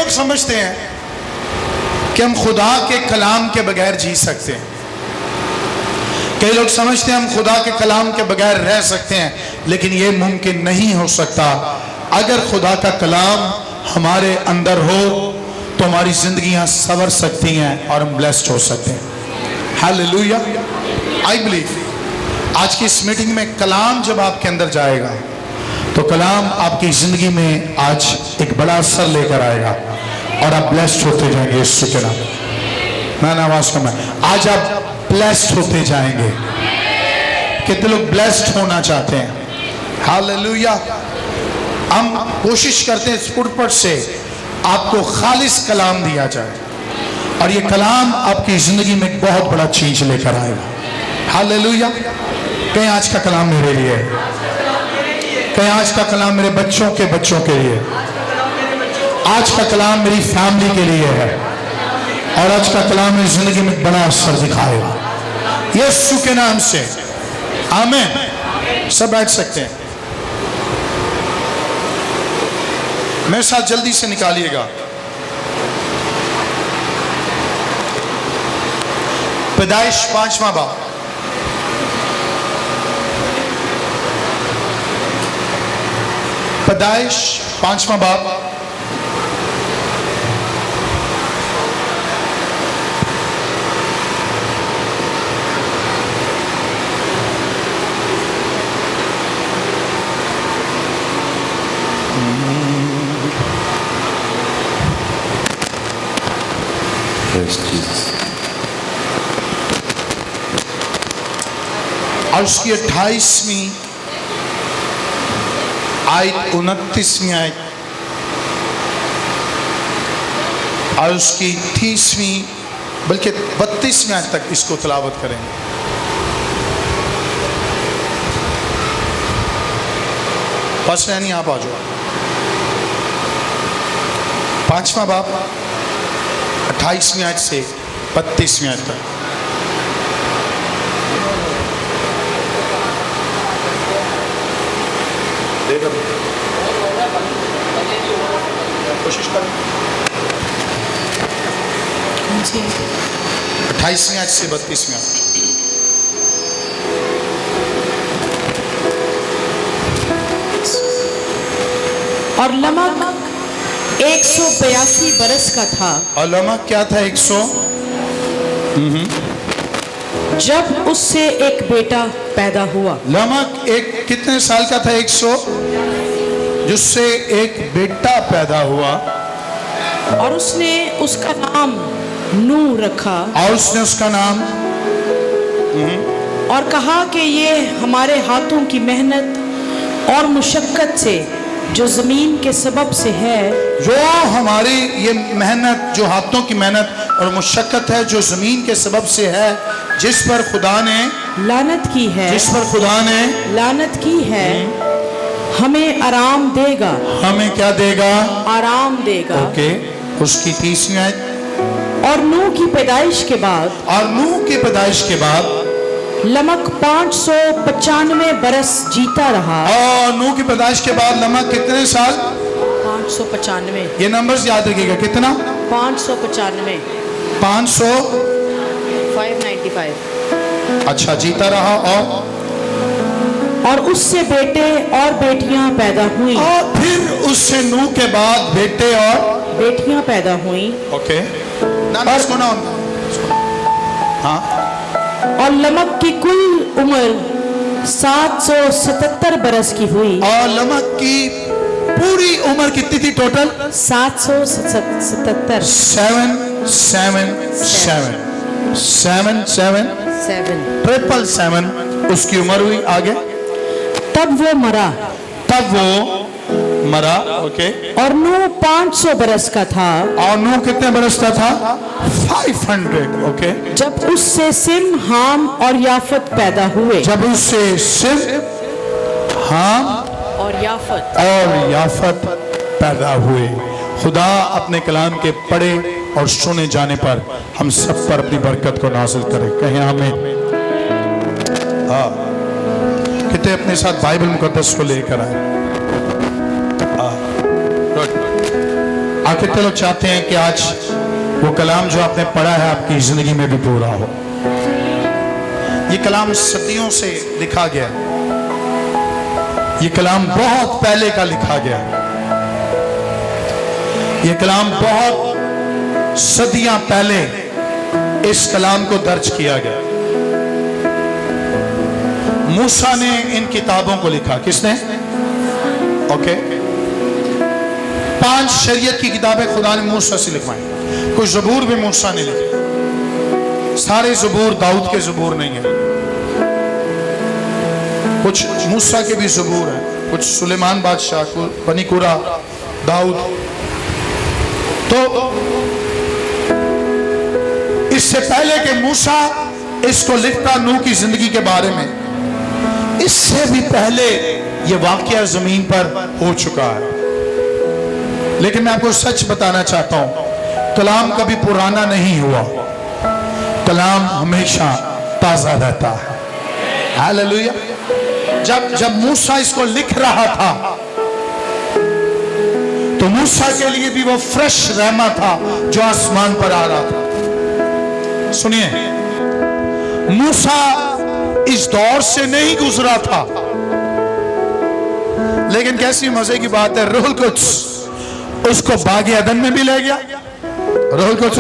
लोग समझते हैं कि हम खुदा के कलाम के बगैर जी सकते हैं। कई लोग समझते हैं हम खुदा के कलाम के बगैर रह सकते हैं, लेकिन यह मुमकिन नहीं हो सकता। अगर खुदा का कलाम हमारे अंदर हो तो हमारी जिंदगियां संवर सकती हैं और हम ब्लेस्ड हो सकते हैं। हालेलुया। आई बिलीव आज की इस मीटिंग में कलाम जब आपके अंदर जाएगा तो कलाम आपकी जिंदगी में आज एक बड़ा असर लेकर आएगा और आप ब्लेस्ड होते जाएंगे। यीशु के नाम मैं आवाज कम है, आज आप ब्लेस्ड होते जाएंगे। कितने लोग ब्लेस्ड होना चाहते हैं? हालेलुया। हम कोशिश करते हैं इस पुरपट से आपको खालिस कलाम दिया जाए और ये कलाम आपकी जिंदगी में एक बहुत बड़ा चीज लेकर आएगा। हालेलुया। कहीं आज का कलाम मेरे लिए है, कहीं आज का कलाम मेरे बच्चों के लिए, आज का कलाम मेरी फैमिली के लिए है और आज का कलाम मेरी जिंदगी में बड़ा असर दिखाएगा यीशु के नाम से। आमीन। सब बैठ सकते हैं। मेरे साथ जल्दी से निकालिएगा पैदाइश 5वां बाब। पैदाइश 5वां बाब और उसकी 28वीं आयत 29वीं आयत और उसकी 30वीं बल्कि 32वीं आयत तक इसको तिलावत करेंगे। बस नहीं, आप आ जाओ। 5वां बाब 28वीं आयत से 32वीं आयत तक। कोशिश कर 28वीं आयत से 32वीं आयत। और लमक 182 बरस का था। और लमक क्या था? 100। जब उससे एक बेटा पैदा हुआ। लमक एक कितने साल का था? 100, जिससे एक बेटा पैदा हुआ और उसने उसका नाम नू रखा। और उसने उसका नाम और कहा कि ये हमारे हाथों की मेहनत और मुशक्कत से जो जमीन के सबब से है, जो हमारी ये मेहनत, जो हाथों की मेहनत और मुशक्कत है, जो जमीन के सबब से है, जिस पर खुदा ने लानत की है, जिस पर खुदा ने लानत की है, हमें आराम देगा। हमें क्या देगा? आराम देगा। ओके। उसकी 30वीं आयत। और नूह की पैदाइश के बाद, और नूह की पैदाइश के बाद लमक 595 बरस जीता रहा। और नूह की पैदाइश के बाद लमक कितने साल? 595। ये नंबर्स याद रखिएगा। कितना? 595। 500 595। अच्छा, जीता रहा। और उससे बेटे और बेटियां पैदा हुई। और फिर उससे नूह के बाद बेटे और बेटियां पैदा हुई। ओके। हाँ। और लमक की कुल उम्र 777 बरस की हुई। और लमक की पूरी उम्र कितनी थी टोटल? 777। 777 उसकी उम्र हुई। आगे? तब वो मरा। ओके। और नूह 500 बरस का था। और नूह कितने बरस का था? 500। ओके। जब उससे सिम, हाम और याफत पैदा हुए। जब उससे सिम, हाम और याफत पैदा हुए। खुदा अपने कलाम के पढ़े और सुने जाने पर हम सब पर अपनी बरकत को नाज़िल करे। कहें आमीन। हाँ, कितने अपने साथ बाइबल मुकद्दस को लेकर आए? आखिर लोग चाहते हैं कि आज वो कलाम जो आपने पढ़ा है आपकी जिंदगी में भी पूरा हो। ये कलाम सदियों से लिखा गया, ये कलाम बहुत पहले का लिखा गया, ये कलाम बहुत सदियां पहले इस कलाम को दर्ज किया गया। मूसा ने इन किताबों को लिखा। किसने? ओके, 5 शरीयत की किताबें खुदा ने मूसा से लिखवाई। कोई ज़बूर भी मूसा ने लिखे। सारे ज़बूर दाऊद के ज़बूर नहीं है, कुछ मूसा के भी ज़बूर हैं, कुछ सुलेमान बादशाह को, बनी कुरा, दाऊद। तो इससे पहले कि मूसा इसको लिखता नूह की जिंदगी के बारे में, इससे भी पहले यह वाकया जमीन पर हो चुका है। लेकिन मैं आपको सच बताना चाहता हूं, कलाम कभी पुराना नहीं हुआ, कलाम हमेशा ताजा रहता है। हालेलुया। जब मूसा इसको लिख रहा था तो मूसा के लिए भी वो फ्रेश रहमा था जो आसमान पर आ रहा था। सुनिए, मूसा इस दौर से नहीं गुजरा था, लेकिन कैसी मजे की बात है, रूहुल कुद्स उसको बागे अदन में भी ले गया। रूहुल कुद्स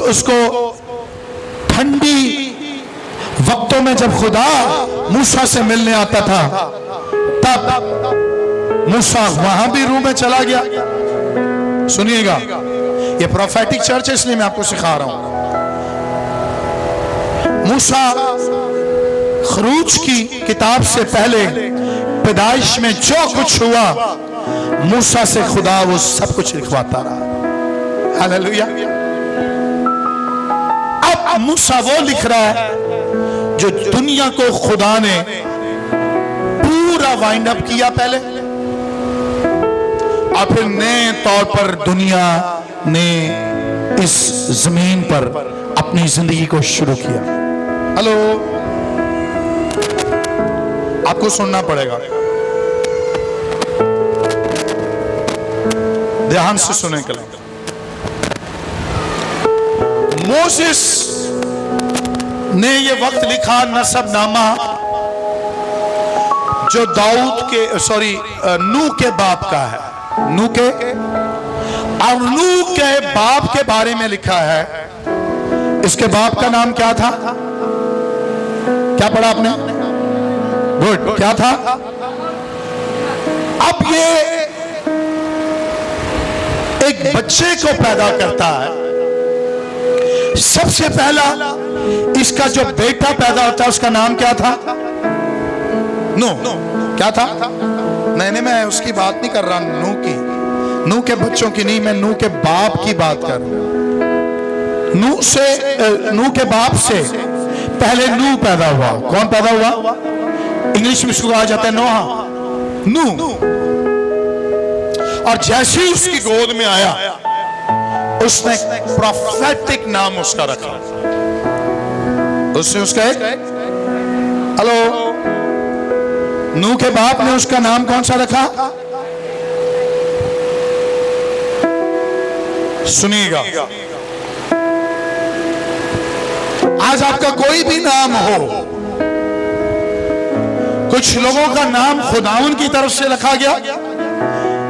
उसको ठंडी वक्तों में जब खुदा मूसा से मिलने आता था तब मूसा वहां भी रूह में चला गया। सुनिएगा, ये प्रोफेटिक चर्च है इसलिए मैं आपको सिखा रहा हूं। मूसा खरूज की किताब से पहले पैदाइश में जो कुछ हुआ मूसा से खुदा वो सब कुछ लिखवाता रहा। हालेलुया। अब मूसा वो लिख रहा है जो दुनिया को खुदा ने पूरा वाइंड अप किया पहले, और फिर नए तौर पर दुनिया ने इस जमीन पर अपनी जिंदगी को शुरू किया। हेलो, आपको सुनना पड़ेगा, ध्यान से सुने कलाम। मोसेस ने ये वक्त लिखा नसबनामा जो दाऊद के नूह के बाप का है। नूह के बाप के बारे में लिखा है। इसके बाप का नाम क्या था? क्या पढ़ा आपने? गुड, क्या था? अब ये एक बच्चे को पैदा करता है। सबसे पहला इसका जो बेटा पैदा होता है उसका नाम क्या था? नूह। क्या था? नहीं, मैं उसकी बात नहीं कर रहा, नूह के बच्चों की नहीं, मैं नूह के बाप की बात कर रहा हूं। नूह के बाप से पहले नूह पैदा हुआ। कौन पैदा हुआ? इंग्लिश में इसको कहा जाता है नूह। और जैसे ही उसकी गोद में आया उसने प्रोफेटिक नाम उसका रखा। उसने उसका हेलो, नूह के बाप ने उसका नाम कौन सा रखा? सुनिएगा, आज आपका कोई भी नाम हो, कुछ लोगों का नाम खुदावन की तरफ से रखा गया,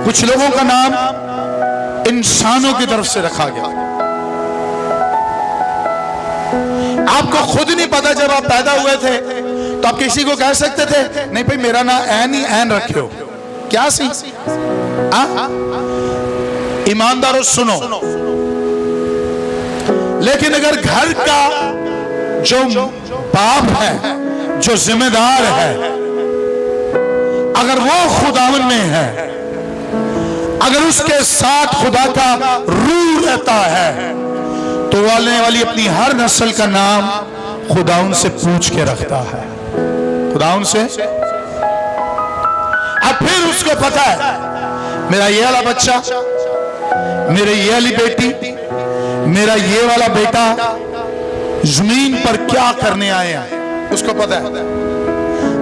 कुछ लोगों का नाम इंसानों की तरफ से रखा गया। आपको खुद नहीं पता, जब आप पैदा हुए थे तो आप किसी को कह सकते थे नहीं भाई मेरा नाम ऐन ही ऐन रखे हो। क्या सी? ईमानदारों सुनो, लेकिन अगर घर का जो बाप है, जो जिम्मेदार है, अगर वो खुदावन में है, अगर उसके साथ खुदा का रूह रहता है, तो आने वाली अपनी हर नस्ल का नाम खुदावन से पूछ के रखता है। खुदावन से। अब फिर उसको पता है मेरा ये वाला बच्चा, मेरी ये वाली बेटी, मेरा ये वाला बेटा जमीन पर क्या करने आए हैं, उसको पता है,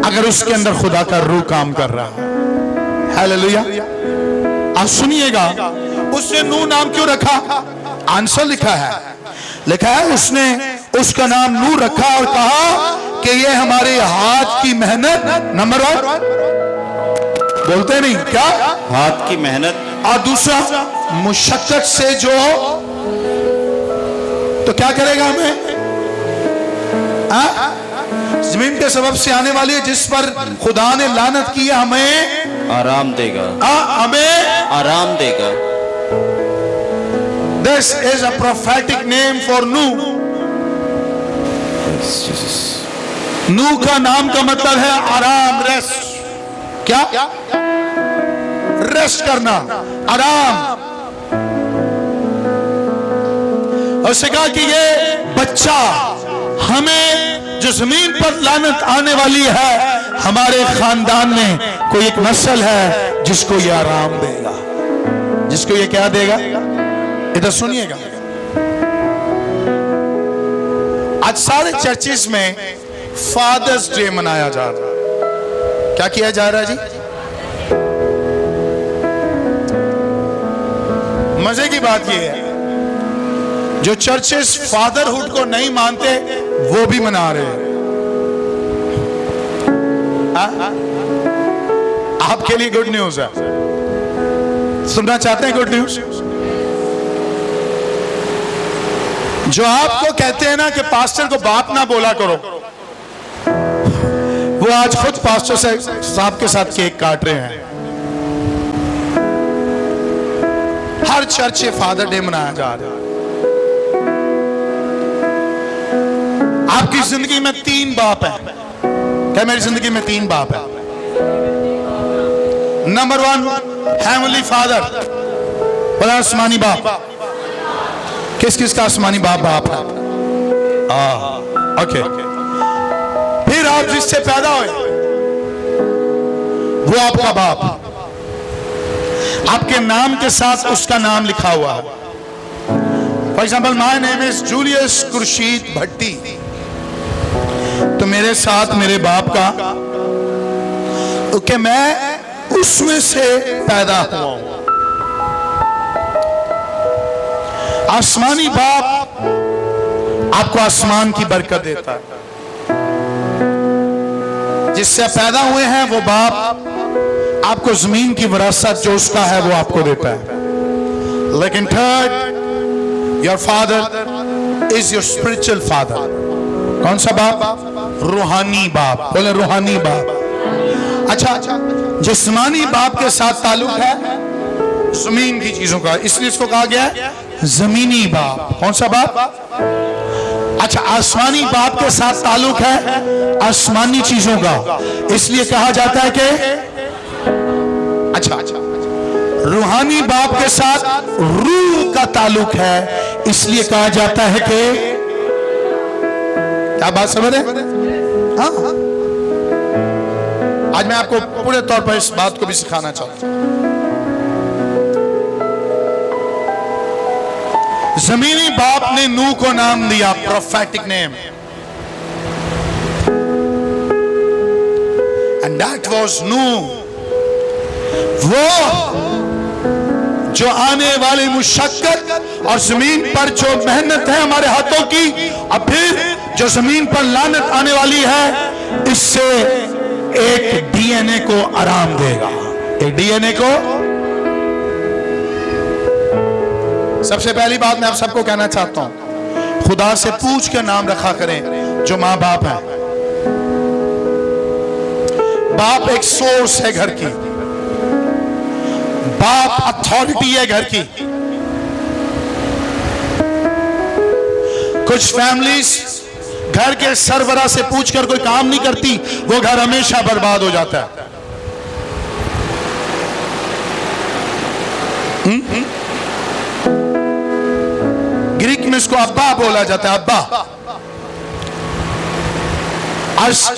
अगर उसके अंदर खुदा का रूह काम कर रहा है। हालेलुया। आप सुनिएगा, उसने नूह नाम क्यों रखा? आंसर लिखा है उसने उसका नाम नूह रखा और कहा कि ये हमारे हाथ की मेहनत, नंबर 1 बोलते नहीं क्या, हाथ की मेहनत, और दूसरा मुशक्कत से जो, तो क्या करेगा हमें? जमीन के सबब से आने वाली है जिस पर खुदा ने लानत की है, हमें आराम देगा, हमें आराम देगा। This is a prophetic name for Nuh. नूह का नाम का मतलब है आराम, रेस्ट। क्या? रेस्ट करना, आराम। और उसने कहा कि ये बच्चा हमें, जो जमीन पर लानत आने वाली है, हमारे खानदान में कोई एक नस्ल है जिसको ये आराम देगा, जिसको ये क्या देगा? इधर सुनिएगा, आज सारे चर्चेस में फादर्स डे मनाया जा रहा है। क्या किया जा रहा है जी? मजे की बात यह है, जो चर्चेस फादरहुड को नहीं मानते वो भी मना रहे हैं। आपके लिए गुड न्यूज है, सुनना चाहते हैं गुड न्यूज? जो आपको कहते हैं ना कि पास्टर को बाप ना बोला करो, वो आज खुद पास्टर साहब के साथ केक काट रहे हैं। हर चर्च से फादर डे मनाया जा रहा है। आपकी जिंदगी में 3 बाप हैं। क्या मेरी जिंदगी में 3 बाप है? नंबर 1 हेवनली फादर, बड़ा आसमानी बाप। किस किस का आसमानी बाप है? ओके। फिर आप जिससे पैदा हुए वो आपका बाप, आपके नाम के साथ उसका नाम लिखा हुआ है। For example, my name is Julius Khurshid Bhatti, तो मेरे साथ मेरे बाप का, ओके, मैं उसमें से पैदा हुआ हूं। आसमानी बाप आपको आसमान की बरकत देता है। जिससे पैदा हुए हैं वो बाप आपको जमीन की विरासत जो उसका है वो आपको देता है। लेकिन third, your father is your spiritual father. कौन सा बाप? रूहानी बाप। बोले रूहानी बाप। अच्छा, जिस्मानी बाप के साथ ताल्लुक है जमीन की चीजों का, इसलिए इसको कहा गया है जमीनी बाप। कौन सा बाप? अच्छा, आसमानी बाप के साथ ताल्लुक है आसमानी चीजों का, इसलिए कहा जाता है कि अच्छा, रूहानी बाप के साथ रूह का ताल्लुक है, इसलिए कहा जाता है कि, क्या बात समझ रहे? हाँ, आज मैं आपको पूरे तौर पर इस बात को भी सिखाना चाहता हूं। जमीनी बाप ने नूह को नाम दिया prophetic name, and that was नूह। वो जो आने वाली मुशक्कत और जमीन पर जो मेहनत है हमारे हाथों की, और फिर जो जमीन पर लानत आने वाली है, इससे एक डीएनए को आराम देगा। एक डीएनए को, सबसे पहली बात मैं आप सबको कहना चाहता हूं, खुदा से पूछ के नाम रखा करें जो माँ बाप है। बाप एक सोर्स है घर की, बाप अथॉरिटी है घर की। कुछ फैमिलीज घर के सरबरा से पूछकर कोई काम नहीं करती, वो घर हमेशा बर्बाद हो जाता है। ग्रीक में इसको अब्बा बोला जाता है, अब्बा।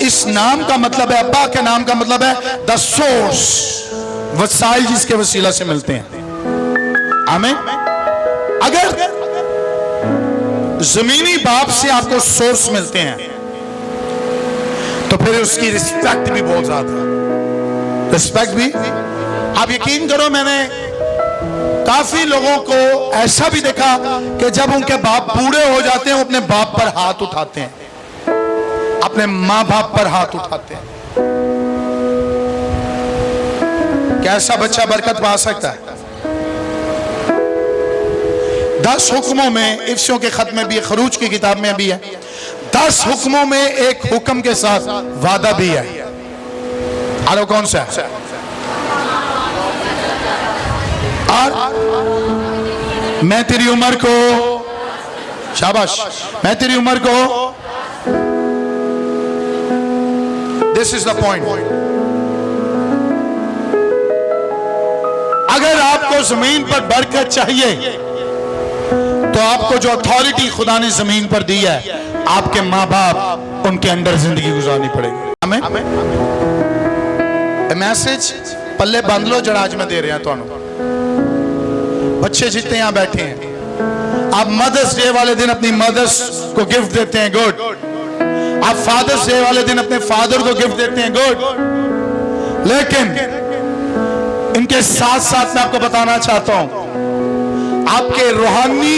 इस नाम का मतलब है, अब्बा के नाम का मतलब है द सोर्स, वसाइल जिसके वसीला से मिलते हैं। आमीन। अगर जमीनी बाप से आपको सोर्स मिलते हैं तो फिर उसकी रिस्पेक्ट भी बहुत ज्यादा है। रिस्पेक्ट भी, आप यकीन करो, मैंने काफी लोगों को ऐसा भी देखा कि जब उनके बाप बूढ़े हो जाते हैं वो अपने बाप पर हाथ उठाते हैं, अपने माँ बाप पर हाथ उठाते हैं। क्या ऐसा बच्चा बरकत पा सकता है? 10 हुक्मों में, इफ्सियों के खत में भी है, खरूज की किताब में भी है, 10 हुक्मों में एक हुक्म के साथ वादा भी है। आलो कौन सा है? और मैं तेरी उम्र को, शाबाश, मैं तेरी उम्र को, दिस इज द पॉइंट। अगर आपको जमीन पर बरकत चाहिए तो आपको जो अथॉरिटी खुदा ने जमीन पर दी है, आपके माँ बाप, उनके अंदर जिंदगी गुजारनी पड़ेगी। हमें मैसेज पल्ले बांध लो जड़ा आज मैं दे रहा हूं तुहानू। बच्चे जितने यहां बैठे हैं, आप मदर्स डे वाले दिन अपनी मदर्स को गिफ्ट देते हैं, गुड। आप फादर्स डे वाले दिन अपने फादर को गिफ्ट देते हैं, गुड। लेकिन इनके साथ साथ मैं आपको बताना चाहता हूं, आपके रूहानी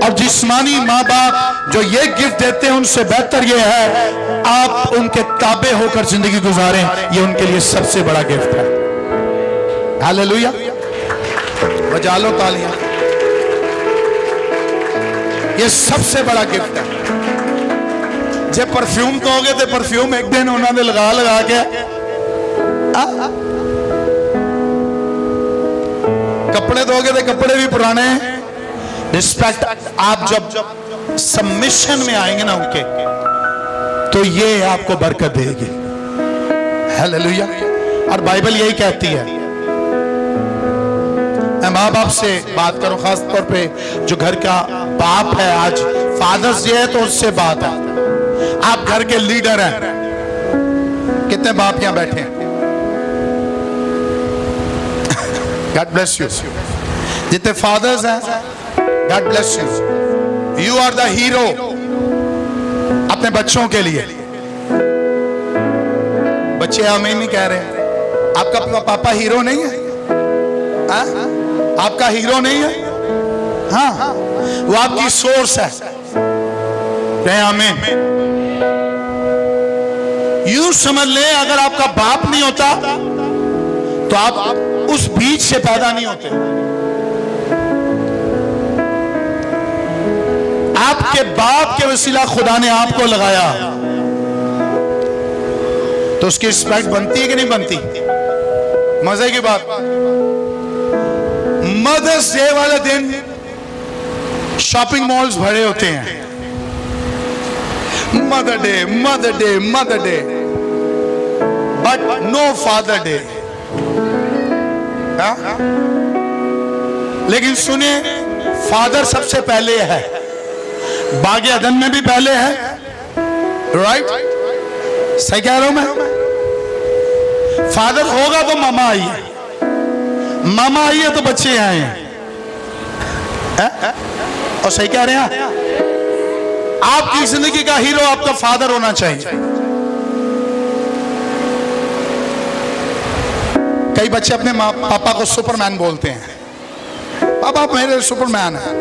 और जिस्मानी माँ बाप जो ये गिफ्ट देते हैं, उनसे बेहतर ये है आप उनके ताबे होकर जिंदगी गुजारें। ये उनके लिए सबसे बड़ा गिफ्ट है। हालेलुया, बजा लो तालियां। ये सबसे बड़ा गिफ्ट है। जब परफ्यूम कहोगे तो परफ्यूम एक दिन उन्होंने लगा लगा के कपड़े दोगे तो कपड़े भी पुराने। रिस्पेक्ट, आप जब सबमिशन में आएंगे ना उनके, तो ये आपको बरकत देगी। हालेलुया। और बाइबल यही कहती है। मैं माँ बाप से बात करूं, खास तौर पे जो घर का बाप है, आज फादर्स डे है तो उससे बात है। आप घर के लीडर हैं, कितने बाप यहां बैठे हैं? God bless you. जितने फादर्स हैं, God bless you. You are the hero अपने बच्चों के लिए। बच्चे आमीन नहीं कह रहे। आपका पापा हीरो नहीं है? हाँ? आपका हीरो नहीं है? हाँ, वो आपकी सोर्स है। कहें आमीन। यूं समझ ले, अगर आपका बाप नहीं होता तो आप उस बीज से पैदा नहीं होते। आपके बाप के वसीला खुदा ने आपको लगाया, तो उसकी रिस्पेक्ट बनती है कि नहीं बनती? मजे की बात, मदर्स डे वाले दिन शॉपिंग मॉल्स भरे होते हैं। Mother day, mother day, mother day, but no father day. लेकिन सुनिए, फादर सबसे पहले है। बागे अदन में भी पहले है, राइट? सही कह रहा हूं मैं? फादर होगा तो मामा आई है, मामा आई है तो बच्चे आए हैं। और सही कह रहे हैं? आपकी जिंदगी का हीरो आपका फादर होना चाहिए। कई बच्चे अपने पापा को सुपरमैन बोलते हैं। पापा मेरे सुपरमैन है।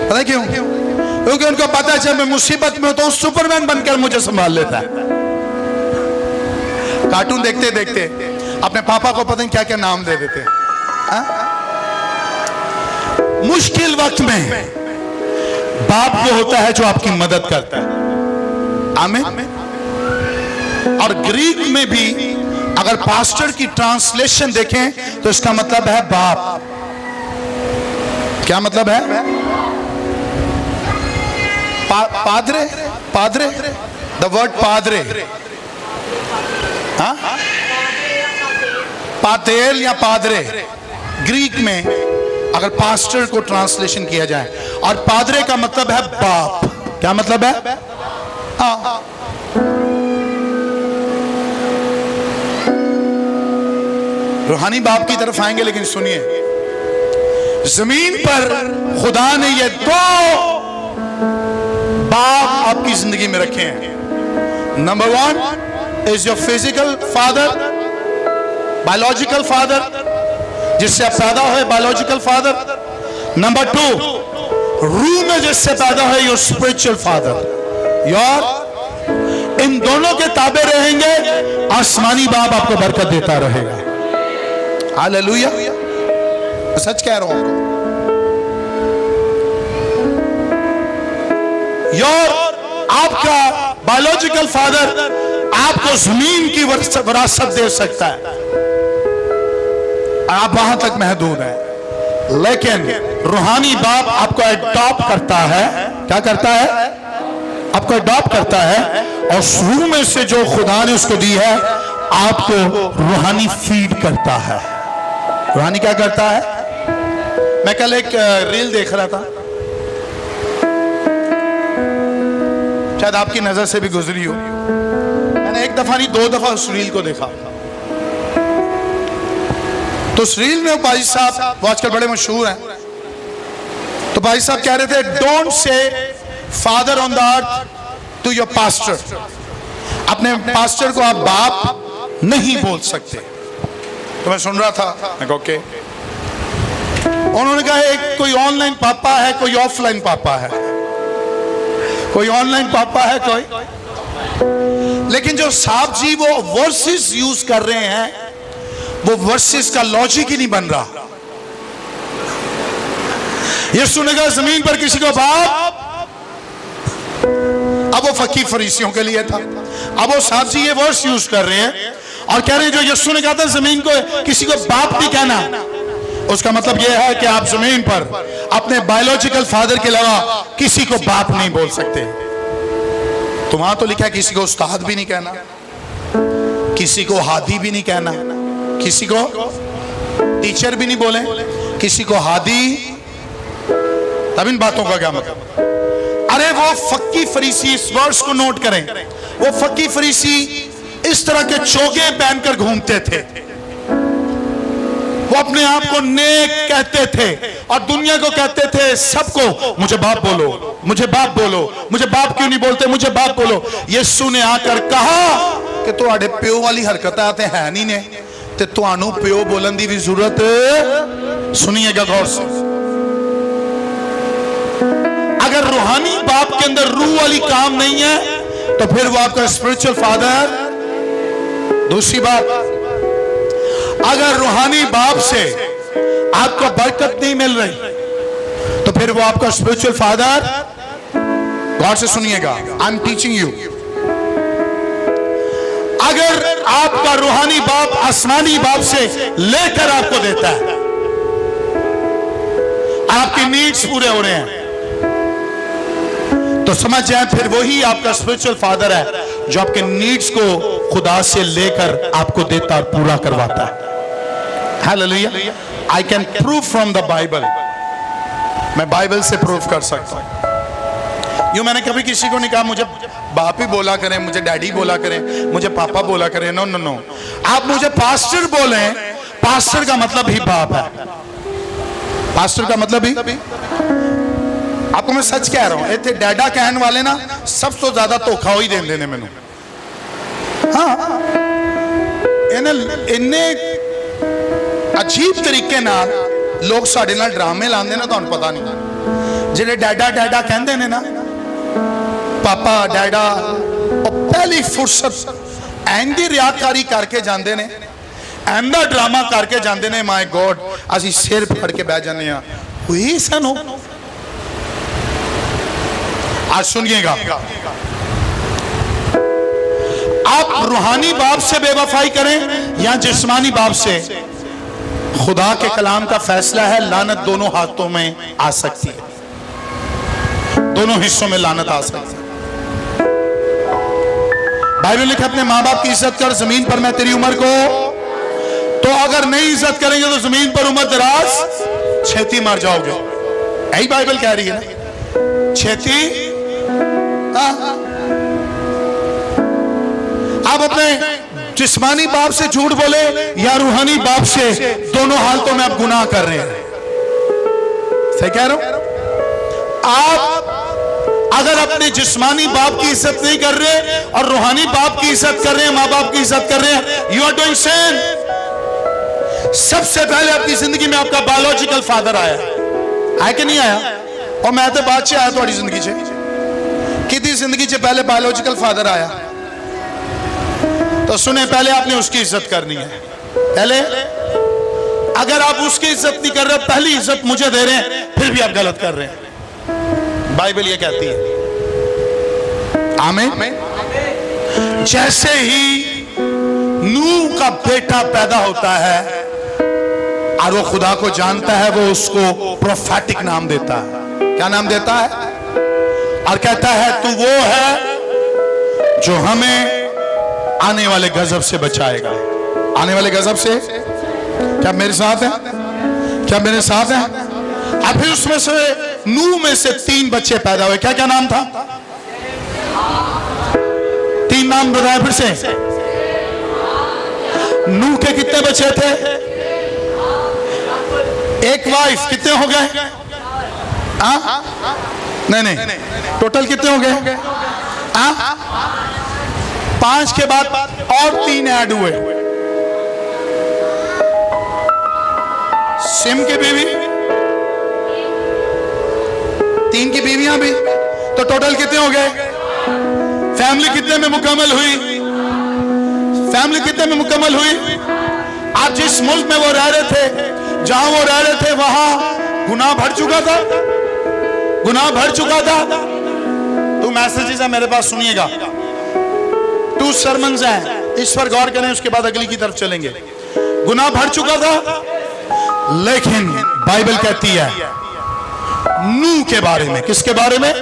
पता क्यों? क्योंकि उनको पता है जब मैं मुसीबत में होता हूं सुपरमैन बनकर मुझे संभाल लेता है। कार्टून देखते देखते अपने पापा को पता नहीं क्या क्या नाम दे देते हैं। मुश्किल वक्त में बाप वो होता है जो आपकी मदद करता है। आमीन। और ग्रीक में भी अगर पास्टर की ट्रांसलेशन देखें तो इसका मतलब है बाप। क्या मतलब है? पादरे, पादरे, द वर्ड पादरे, हाँ, पातेल या पादरे, ग्रीक में अगर पास्टर को ट्रांसलेशन किया जाए, और पादरे का मतलब है बाप। क्या मतलब है? हाँ, रूहानी बाप की तरफ आएंगे। लेकिन सुनिए, जमीन पर खुदा ने ये 2 बाप आपकी जिंदगी में रखे हैं। Number 1 is your physical father, biological father, जिससे आप पैदा हुए, बायोलॉजिकल फादर। नंबर 2, रूह में जिससे पैदा है, your spiritual father. Your in दोनों के ताबे रहेंगे, आसमानी बाप आपको बरकत देता रहेगा। हालेलुया, सच कह रहा हूं। योर आपका बायोलॉजिकल फादर आपको जमीन की विरासत दे सकता है, आप वहां तक महदूद हैं, लेकिन रूहानी बाप आपको अडॉप्ट करता है। क्या करता है? आपको अडॉप्ट करता है, और शुरू में से जो खुदा ने उसको दी है, आपको रूहानी फीड करता है। रूहानी क्या करता है? मैं कल एक रील देख रहा था, शायद आपकी नजर से भी गुजरी हो। मैंने एक दफा नहीं 2 दफा उस रील को देखा। तो उस रील में भाई साहब, वो आजकल बड़े मशहूर हैं, तो भाई साहब कह रहे थे, don't say father on the earth to your pastor. अपने पास्टर को आप बाप नहीं बोल सकते। तो मैं सुन रहा था, मैं ओके। उन्होंने कहा एक कोई ऑनलाइन पापा है, कोई ऑफलाइन पापा है, कोई ऑनलाइन पापा है, कोई। लेकिन जो साहब जी वो वर्सेस यूज कर रहे हैं, वो वर्सेस का लॉजिक ही नहीं बन रहा। ये सुनेगा जमीन पर किसी को बाप, अब वो फकीर फरीसियों के लिए था। अब वो साहब जी ये वर्ड्स यूज कर रहे हैं और कह रहे हैं जो यीशु ने कहा था जमीन को किसी को बाप नहीं कहना, उसका मतलब यह है कि आप जमीन पर अपने बायोलॉजिकल फादर के अलावा किसी को बाप नहीं बोल सकते। तो वहां तो लिखा है किसी को उस्ताद भी नहीं कहना, किसी को हादी भी नहीं कहना, किसी को टीचर भी नहीं बोले, किसी को हादी। तब इन बातों का क्या मतलब? अरे वो फक्की फरीसी, इस वर्ड्स को नोट करें, वो फक्की फरीसी इस तरह के चोगे पहनकर घूमते थे। वो अपने आप को नेक कहते थे और दुनिया को कहते थे, सबको मुझे बाप बोलो, मुझे बाप बोलो, मुझे बाप क्यों नहीं बोलते, मुझे बाप बोलो। यीशु ने आकर कहा कि तुहाडे प्यो वाली हरकतां ते है नहीं ने, ते तुहानू प्यो बोलन दी भी जरूरत। सुनिएगा गौर से, अगर रूहानी बाप के अंदर रूह वाली काम नहीं है तो फिर वो आपका स्पिरिचुअल फादर। दूसरी बात, अगर रूहानी बाप से आपको बरकत नहीं मिल रही तो फिर वो आपका स्पिरिचुअल फादर। गौर से सुनिएगा, आई एम टीचिंग यू। अगर आपका रूहानी बाप आसमानी बाप से लेकर आपको देता है, आपकी नीड्स पूरे हो रहे हैं, तो समझ जाए फिर वही आपका स्पिरिचुअल फादर है जो आपके नीड्स को खुदा से लेकर आपको देता और पूरा करवाता है। Hallelujah. I can prove from the Bible, मैं बाइबल से प्रूव कर सकता हूं। यूं मैंने कभी किसी को नहीं कहा मुझे बाप ही बोला करें, मुझे डैडी बोला करें, मुझे पापा बोला करें। नो नो नो, आप मुझे पास्टर बोलें, पास्टर का मतलब ही बाप है। पास्टर का मतलब ही, आपको मैं सच कह रहा हूं, इतने डैडा कहने वाले ना सबसे ज्यादा धोखा ही देंदे ने मैनू। हाँ, इन्ने अजीब तरीके नाल लोग साडे नाल ड्रामे लांदे ना, तुहानू पता नहीं। जिहड़े डैडा डैडा कहंदे ने ना, पापा डैडा, पहली फुर्सत एंदी रियाकारी करके जाते ने, एंदा ड्रामा करके जाते ने। माय गॉड, असी सिर फड़ के बह जाने आ, वही सन हो। आज सुनिएगा, आप रूहानी बाप से बेवफाई करें या जिस्मानी बाप से, खुदा के कलाम का फैसला है, लानत दोनों हाथों में आ सकती है, दोनों हिस्सों में लानत आ सकती है। बाइबल लिखा, अपने माँ बाप की इज्जत कर, जमीन पर मैं तेरी उम्र को। तो अगर नहीं इज्जत करेंगे तो जमीन पर उम्र दराज, छेती मर जाओगे। यही बाइबल कह रही है ना, छेती। आप अपने जिस्मानी बाप से झूठ बोले या रूहानी बाप से, दोनों हालतों में आप गुनाह कर रहे हैं। सही कह रहा हूं? आप अगर अपने जिस्मानी बाप की इज्जत नहीं कर रहे और रूहानी बाप की इज्जत कर रहे हैं, माँ बाप की इज्जत कर रहे हैं, यू आर डूइंग सिन। सबसे पहले अपनी जिंदगी में आपका बायोलॉजिकल फादर आया है कि नहीं आया? और मैं तो बाद से आया थोड़ी जिंदगी से, कितनी जिंदगी से पहले बायोलॉजिकल फादर आया। तो सुने, पहले आपने उसकी इज्जत करनी है। पहले अगर आप उसकी इज्जत नहीं कर रहे, पहली इज्जत मुझे दे रहे हैं, फिर भी आप गलत कर रहे हैं। बाइबल ये कहती है। आमीन। जैसे ही नूह का बेटा पैदा होता है और वो खुदा को जानता है, वो उसको प्रोफेटिक नाम देता है। क्या नाम देता है? और कहता है तू वो है जो हमें आने वाले गजब से बचाएगा। आने वाले गजब से? क्या मेरे साथ है? क्या मेरे साथ है? और फिर उसमें से नूह में से 3 बच्चे पैदा हुए। क्या क्या नाम था? 3 नाम बताए फिर से। नूह के कितने बच्चे थे? एक वाइफ। कितने हो गए? नहीं, टोटल कितने हो गए? 5 के बाद और 3 ऐड हुए। सिम की बीवी, 3 की बीवियां भी, तो टोटल कितने हो गए? फैमिली कितने में मुकम्मल हुई? फैमिली कितने में मुकम्मल हुई? आज जिस मुल्क में वो रह रहे थे, जहां वो रह रहे थे, वहां गुनाह भर चुका था। गुनाह भर चुका था। तो मैसेजेस है मेरे पास, सुनिएगा। 2 सरमन्स हैं, इस पर गौर करें, उसके बाद अगली की तरफ चलेंगे। गुनाह भर चुका था, लेकिन बाइबल कहती है नूह के बारे में। किसके बारे में?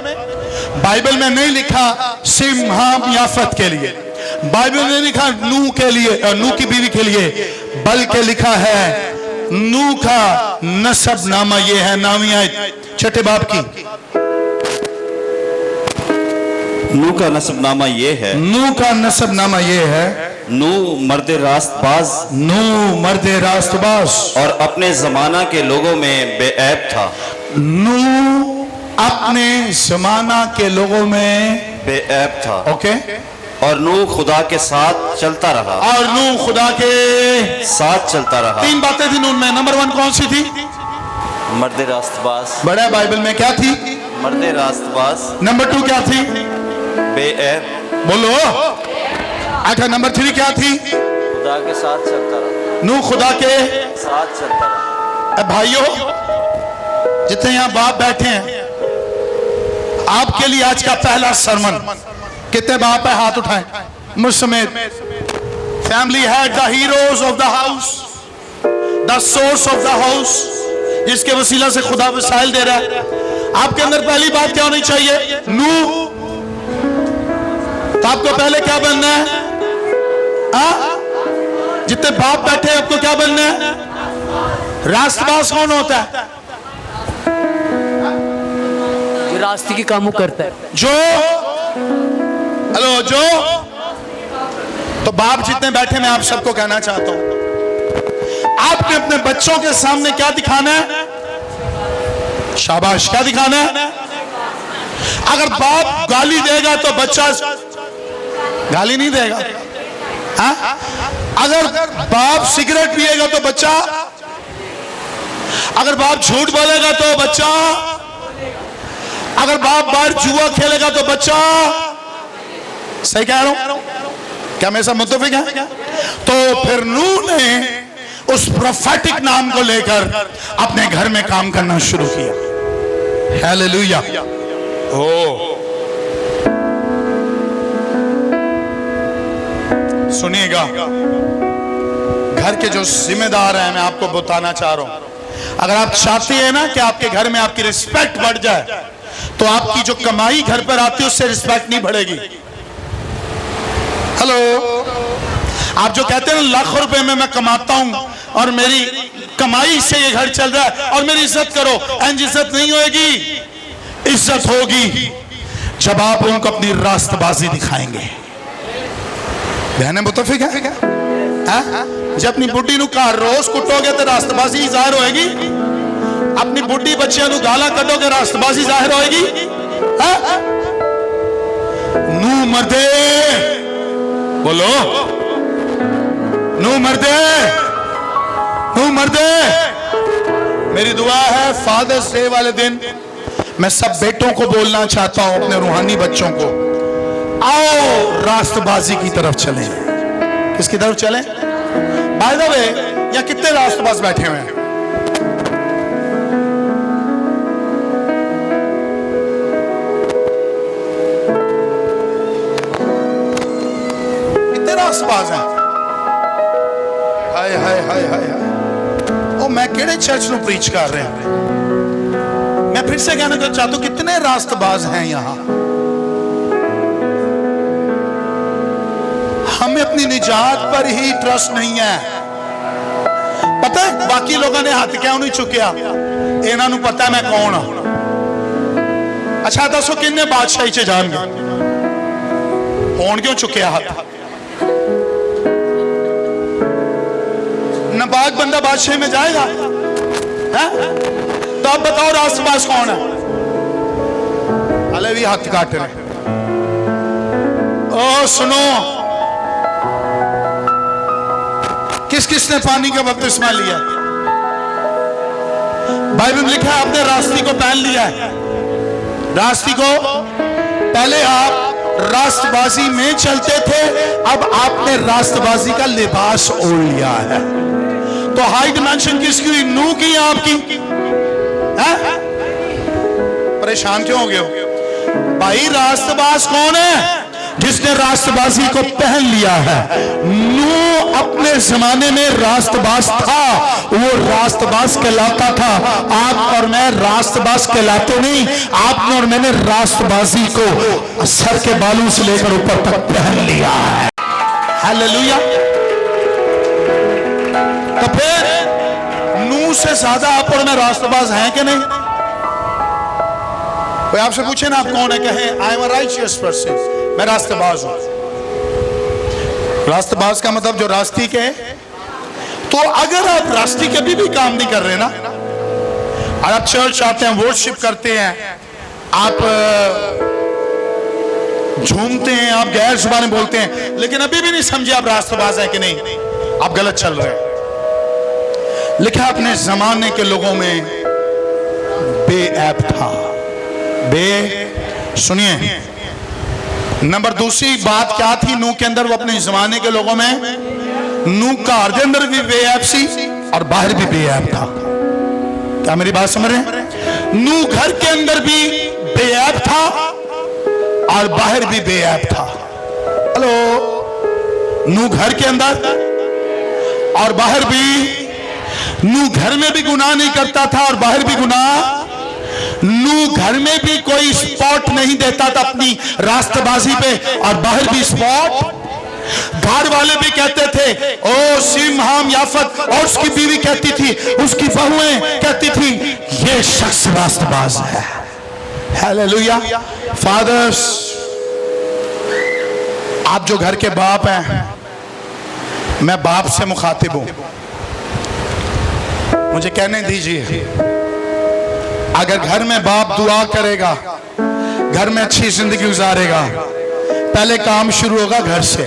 बाइबल में नहीं लिखा सिम, हाम, याफत के लिए। बाइबल में लिखा नूह के लिए, नूह की बीवी के लिए, बल्कि लिखा है नूह का नसब नामा ये है। नामिया 6 बाब की। नूह का नसबनामा ये है। नूह का नसबनामा ये है। नूह मर्द रास्तबाज। नूह मर्द रास्तबाज और अपने जमाना के लोगों में बेऐब था। नूह अपने जमाना के लोगों में बेऐब था। ओके। और नूह खुदा के साथ चलता रहा। और नूह खुदा के साथ चलता रहा। 3 बातें थी नूह में। नंबर 1 कौन सी थी? मर्द रास्तबाज। बड़ा बाइबल में क्या थी? मर्द रास्तबाज। नंबर 2 क्या थी? बेऐब। बोलो। अच्छा, नंबर 3 क्या थी? खुदा के साथ चलता रहा। नूह खुदा के साथ चलता रहा। भाइयों, जितने यहाँ बाप बैठे हैं, आपके लिए आज का पहला सरमन। कितने बाप है? हाथ उठाएं, मुझ समेत। फैमिली है the heroes of the house, the source of the house, जिसके वसीला से खुदा वसाइल दे रहा है। आपके अंदर पहली बात क्या होनी चाहिए? नूह। तो आपको पहले क्या बनना है? जितने बाप बैठे हैं, आपको क्या बनना है? रास्तबाज कौन होता है? जो रास्ते के कामों करता है। जो हेलो जो तो बाप जितने बैठे, मैं आप सबको कहना चाहता हूं, आपने अपने बच्चों के सामने क्या दिखाना है? शाबाश। क्या दिखाना है? अगर बाप गाली देगा तो बच्चा गाली नहीं देगा। अगर बाप सिगरेट पिएगा तो बच्चा, अगर बाप झूठ बोलेगा तो बच्चा, अगर बाप बाहर जुआ खेलेगा तो बच्चा। सही कह रहा हूं? क्या मेरे साथ मुत्तफिक है? तो फिर नूह ने उस प्रोफेटिक नाम को लेकर अपने घर में काम करना शुरू किया। हालेलुया। ओ सुनिएगा, घर के जो जिम्मेदार हैं, मैं आपको बताना चाह रहा हूं, अगर आप चाहते हैं ना कि आपके घर में आपकी रिस्पेक्ट बढ़ जाए, तो आपकी जो कमाई घर पर आती है उससे रिस्पेक्ट नहीं बढ़ेगी। हेलो, आप जो कहते हैं ना लाखों रुपए में मैं कमाता हूं और मेरी कमाई से ये घर चल रहा है और मेरी इज्जत करो, इंज इज्जत नहीं होगी। इज्जत होगी जब आप उनको अपनी रास्तबाजी दिखाएंगे। बहने मुतफिक है? जब अपनी बुढ़ी नु घर रोज कुटोगे तो रास्तबाजी जाहिर होएगी। अपनी बुढ़ी बच्चियां नु गाला कटोगे, रास्तबाजी जाहिर होएगी। नूह मर्दे, बोलो नूह मर्दे, मर्दे, मेरी दुआ है फादर्स डे वाले दिन मैं सब बेटों को बोलना चाहता हूं, अपने रूहानी बच्चों को, आओ रास्तबाजी की तरफ चलें। किसकी तरफ चलें? बाय द वे, यहाँ कितने रास्तबाज बैठे हुए हैं? कितने रास्तबाज हैं? हाय हाय हाय हाय हाय। ओ मैं केड़े चर्च में प्रीच कर रहे हैं? मैं फिर से कहना चाहता हूं, कितने रास्तबाज हैं यहां? हमें अपनी निजात पर ही ट्रस्ट नहीं है। पता है बाकी लोगों ने हाथ क्यों नहीं चुकिया? इन्हां नूं पता है मैं कौन हां। अच्छा दसो किन्ने बादशाही च जाणगे? कौन क्यों चुकिया हाथ? नापाक बंदा बादशाही में जाएगा? है? तो अब बताओ रास्तबाज कौन है? अले भी हाथ काट रहे। ओ सुनो, किस किसने पानी का बपतिस्मा लिया? बाइबल में लिखा है आपने रास्ती को पहन लिया है। रास्ती को, पहले आप रास्तबाजी में चलते थे, अब आपने रास्तबाजी का लिबास ओढ़ लिया है। तो हाई डिमेंशन किसकी हुई? नूह की या आपकी? है? परेशान क्यों हो गए हो भाई? रास्तबाज कौन है? जिसने रास्तबाजी को पहन लिया है। नूह अपने जमाने में रास्तबाज था, वो रास्तबाज कहलाता था। आप और मैं रास्तबाज कहलाते नहीं। आपने और मैंने रास्तबाजी को सर के बालों से लेकर ऊपर तक पहन लिया है। हालेलुया। तो फिर नूह से ज्यादा आप और मैं रास्तबाज हैं कि नहीं? कोई आपसे पूछे ना आप कौन है, कहे I am a righteous person, मैं रास्तबाज हूं। रास्तबाज का मतलब जो रास्ते के। तो अगर आप रास्ते के भी काम नहीं कर रहे ना, और आप चर्च आते हैं, वर्शिप करते हैं, आप झूमते हैं, आप गैर जुबानी बोलते हैं, लेकिन अभी भी नहीं समझे आप रास्तबाज हैं कि नहीं, आप गलत चल रहे हैं। लिखा अपने जमाने के लोगों में बेऐब था। सुनिए, नंबर दूसरी बात क्या थी नूह के अंदर? वो अपने जमाने के लोगों में, नूह घर के अंदर भी बेऐब सी और बाहर भी बेऐब था। क्या मेरी बात समझ रहे हैं? नूह घर के अंदर भी बेऐब था और बाहर भी बेऐब था। हेलो, नूह घर के अंदर और बाहर भी। नूह घर में भी गुनाह नहीं करता था और बाहर भी गुनाह। नूह घर में भी कोई स्पॉट नहीं देता था अपनी रास्तबाजी पे और बाहर भी स्पॉट। घर वाले भी कहते थे ओ सिम हाम याफत, और उसकी बीवी कहती थी, उसकी बहुएं कहती थी ये शख्स रास्तबाज है। हालेलुया। फादर्स, आप जो घर के बाप हैं, मैं बाप से मुखातिब हूं, मुझे कहने दीजिए। अगर घर में बाप दुआ करेगा, घर में अच्छी जिंदगी गुजारेगा, पहले काम शुरू होगा घर से।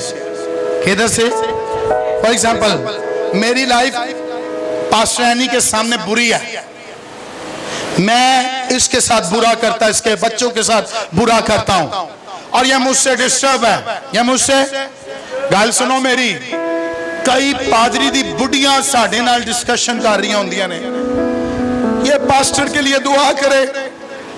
किधर से? फॉर एग्जाम्पल, मेरी लाइफ पास्टर एनी के सामने बुरी है, मैं इसके साथ बुरा करता, इसके बच्चों के साथ बुरा करता हूं, और यह मुझसे डिस्टर्ब है, यह मुझसे। गल सुनो मेरी, कई पादरी दी बुढ़ियां साडे नाल डिस्कशन कर रही होंदियां ने, ये पास्टर के लिए दुआ करे,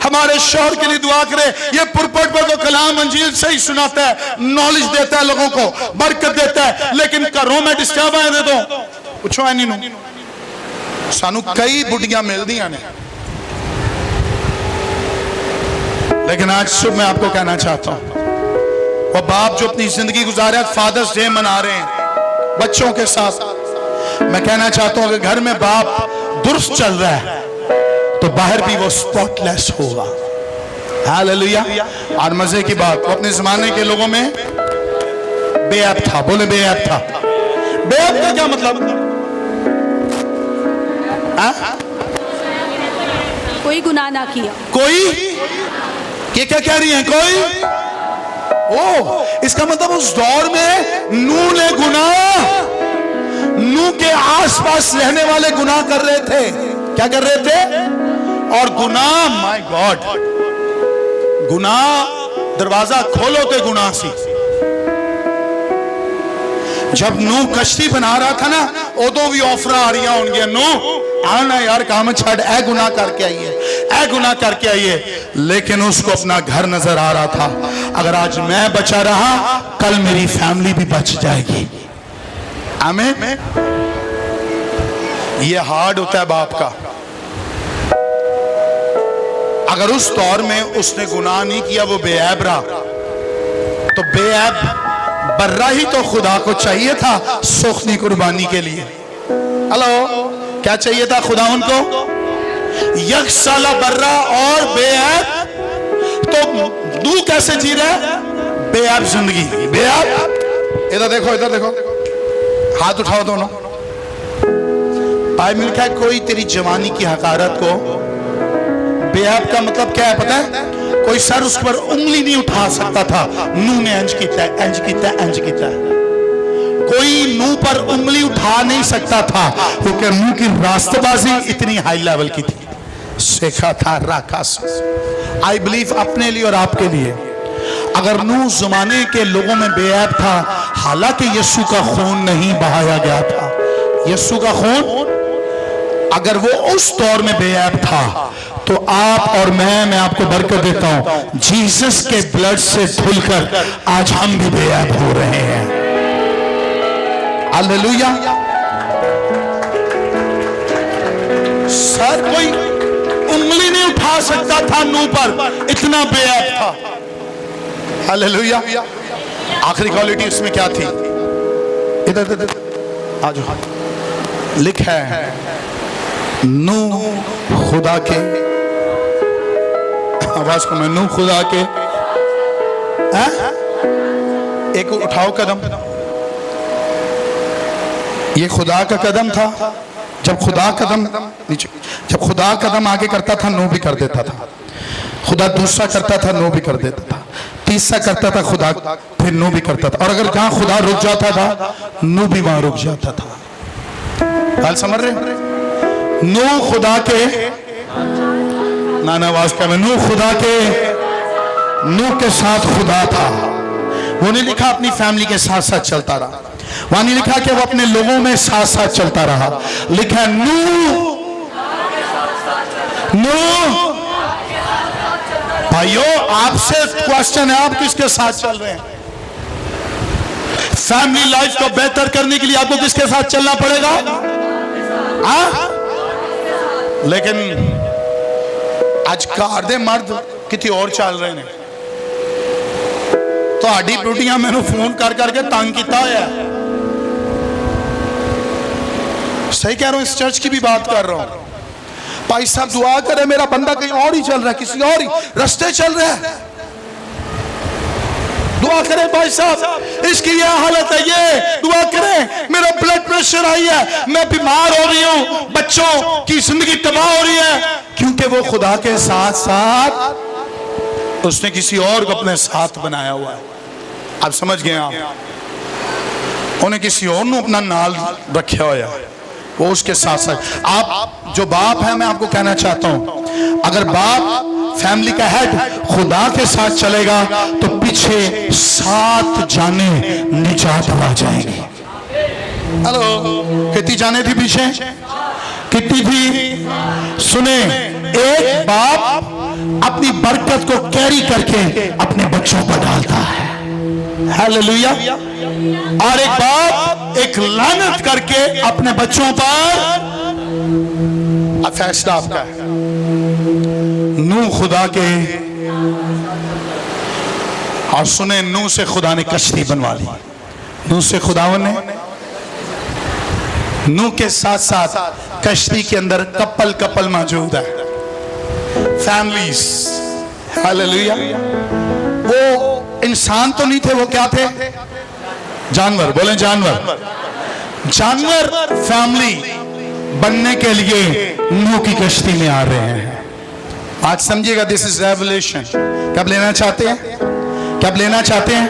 हमारे शौहर के लिए दुआ करे, ये पुरपट पर तो कलाम अंजील से ही सुनाता है, नॉलेज देता है, लोगों को बरकत देता है, लेकिन घरों में डिस्टर्ब आए दे दो। पूछो एनी नू, सानू कई बुढ़ियां मिलदियां ने, लेकिन आज सुबह मैं आपको कहना चाहता हूं, वो बाप जो अपनी जिंदगी गुजारे, फादर्स डे मना रहे हैं बच्चों के साथ, मैं कहना चाहता हूं कि घर में बाप दुरुस्त चल रहा है तो बाहर भी वो स्पॉटलेस होगा। हालेलुया। और मजे की बात, वो अपने जमाने के लोगों में बेऐब था। बोले बेऐब था। बेऐब का क्या मतलब? कोई गुनाह ना किया। कोई ये क्या कह रही हैं? कोई। ओ, इसका मतलब उस दौर में नूह ने गुनाह नूह के आसपास रहने वाले गुनाह कर रहे थे। क्या कर रहे थे? और गुनाह, माय गॉड, गुनाह दरवाजा खोलो तो गुनाह सी। जब नूह कश्ती बना रहा था ना, उदों भी ऑफर आ रही होंगे, नूह आना यार काम छड़, ए गुनाह करके आइए, ए गुनाह करके आइए। लेकिन उसको अपना घर नजर आ रहा था, अगर आज मैं बचा रहा कल मेरी फैमिली भी बच जाएगी। आमीन। ये हार्ड होता है बाप का। अगर उस दौर में उसने गुनाह नहीं किया, वो बेऐब रहा, तो बेऐब बर्रा ही तो खुदा को चाहिए था सुखनी कुर्बानी के लिए। हेलो, क्या चाहिए था खुदा उनको? यकसाला बर्रा और बेऐब। तो तू कैसे जी रहा है बेऐब जिंदगी? बेऐब। इधर देखो, इधर देखो, हाथ उठाओ दोनों। बाइबल में लिखा है कोई तेरी जवानी की हकारत को, बेऐब का मतलब क्या है पता है? कोई सर उस पर उंगली नहीं उठा सकता था। नूह ने इंज किया, इंज किया, इंज किया। कोई नूह पर उंगली उठा नहीं सकता था, क्योंकि नूह की रास्तबाजी इतनी हाई लेवल की थी। शेखा था राकास। आई बिलीव अपने लिए और आपके लिए, अगर नूह जमाने के लोगों में बेऐब था, हालांकि यीशु का खून नहीं बहाया गया था, यीशु का खून, अगर वो उस दौर में बेऐब था, तो आप और मैं आपको बरकत देता हूं, जीसस के ब्लड से धुलकर आज हम भी बेऐब हो रहे हैं। हालेलुया। सर कोई उंगली नहीं उठा सकता था नूह पर, इतना बेऐब था। हालेलुया। आखिरी क्वालिटी उसमें क्या थी? इधर इधर आ जाओ। लिखा है नूह खुदा के, आवाज को मैं, नूह खुदा के, एक उठाओ कदम। ये खुदा का कदम था। जब खुदा कदम नीचे, जब खुदा कदम आगे करता था नूह भी कर देता था। खुदा दूसरा करता था नूह भी कर देता था। तीसरा करता था खुदा, फिर नूह भी करता था। और अगर जहां खुदा रुक जाता था नूह भी वहां रुक जाता था। हाल समझ रहे? नूह खुदा के, नाना आवाज का, नूह खुदा के, नूह के साथ खुदा था। वो नहीं लिखा अपनी फैमिली के साथ साथ चलता रहा, वहां नहीं लिखा कि वो अपने लोगों में साथ साथ चलता रहा। लिखा नूह, नूह। भाइयों आपसे क्वेश्चन है, आप किसके साथ चल रहे हैं? फैमिली लाइफ को बेहतर करने के लिए आपको किसके साथ चलना पड़ेगा? लेकिन आज घर दे मर्द कितने और चल रहे हैं। तो आड़ी टूटियां मैंने फोन कर करके तंग किया है। सही कह रहा हूं, इस चर्च की भी बात कर रहा हूं। भाई साहब दुआ करें, मेरा बंदा कहीं और ही चल रहा है, किसी और ही रास्ते चल रहा है। दुआ करें भाई साहब, इसकी यह हालत है, ये दुआ करें, मेरा ब्लड प्रेशर आई है, मैं बीमार हो रही हूं, बच्चों की जिंदगी तबाह हो रही है, क्योंकि वो खुदा के साथ साथ उसने किसी और को अपने साथ बनाया हुआ है। आप समझ गए? आप उन्हें किसी और ने अपना नाल रखा हुआ है, वो उसके साथ साथ। आप जो बाप है, मैं आपको कहना चाहता हूं, अगर बाप फैमिली का हेड खुदा के साथ चलेगा तो पीछे 7 जाने निजात पा जाएंगी। हेलो, कितनी जाने थी पीछे? कितनी थी? सुने, एक बाप अपनी बरकत को कैरी करके अपने बच्चों पर डालता है। हालेलुया। और एक बाप एक लानत करके अपने बच्चों पर, फैसला आपका है। नूह खुदा के, और सुने, नूह से खुदा ने कश्ती बनवा ली। नूह से खुदावन ने, नूह के साथ साथ कश्ती के अंदर कपल कपल मौजूद है, फैमिलीज। हालेलुया। वो इंसान तो नहीं थे, वो क्या थे? जानवर। बोले जानवर। जानवर फैमिली बनने के लिए नूह की कश्ती में आ रहे हैं। आज समझिएगा, दिस इज रेवलेशन। कब लेना चाहते हैं? कब लेना चाहते हैं?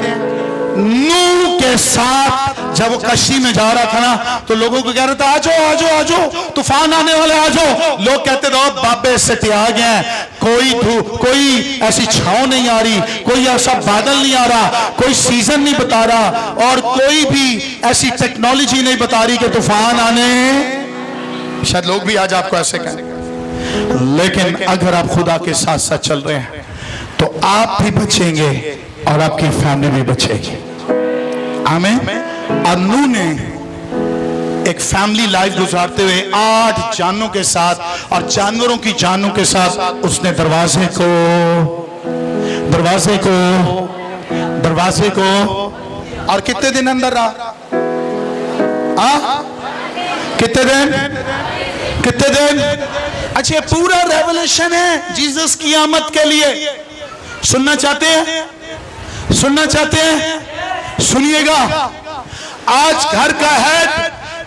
नूह के साथ जब वो कश्ती में जा रहा था ना, तो लोगों को कह रहा था आ जाओ आ जाओ आ जाओ, तूफान आने वाले, आ जाओ। लोग कहते थे बाबे से आ गए हैं, कोई ऐसी छांव नहीं आ रही, कोई ऐसा बादल नहीं आ रहा, कोई सीजन नहीं बता रहा, और कोई भी ऐसी टेक्नोलॉजी नहीं बता रही कि तूफान आने। शायद लोग भी आज आपको ऐसे कहें, लेकिन अगर आप खुदा के साथ साथ चल रहे हैं तो आप भी बचेंगे और आपकी फैमिली भी बचेगी। आमीन। और नूह ने एक फैमिली लाइफ गुजारते हुए 8 जानों के साथ और जानवरों की जानों के साथ उसने दरवाजे को और कितने दिन अंदर रहा? कितने दिन? अच्छा, ये पूरा रेवलेशन है जीसस की आमद के लिए। सुनना चाहते हैं? सुनिएगा। आज घर का हेड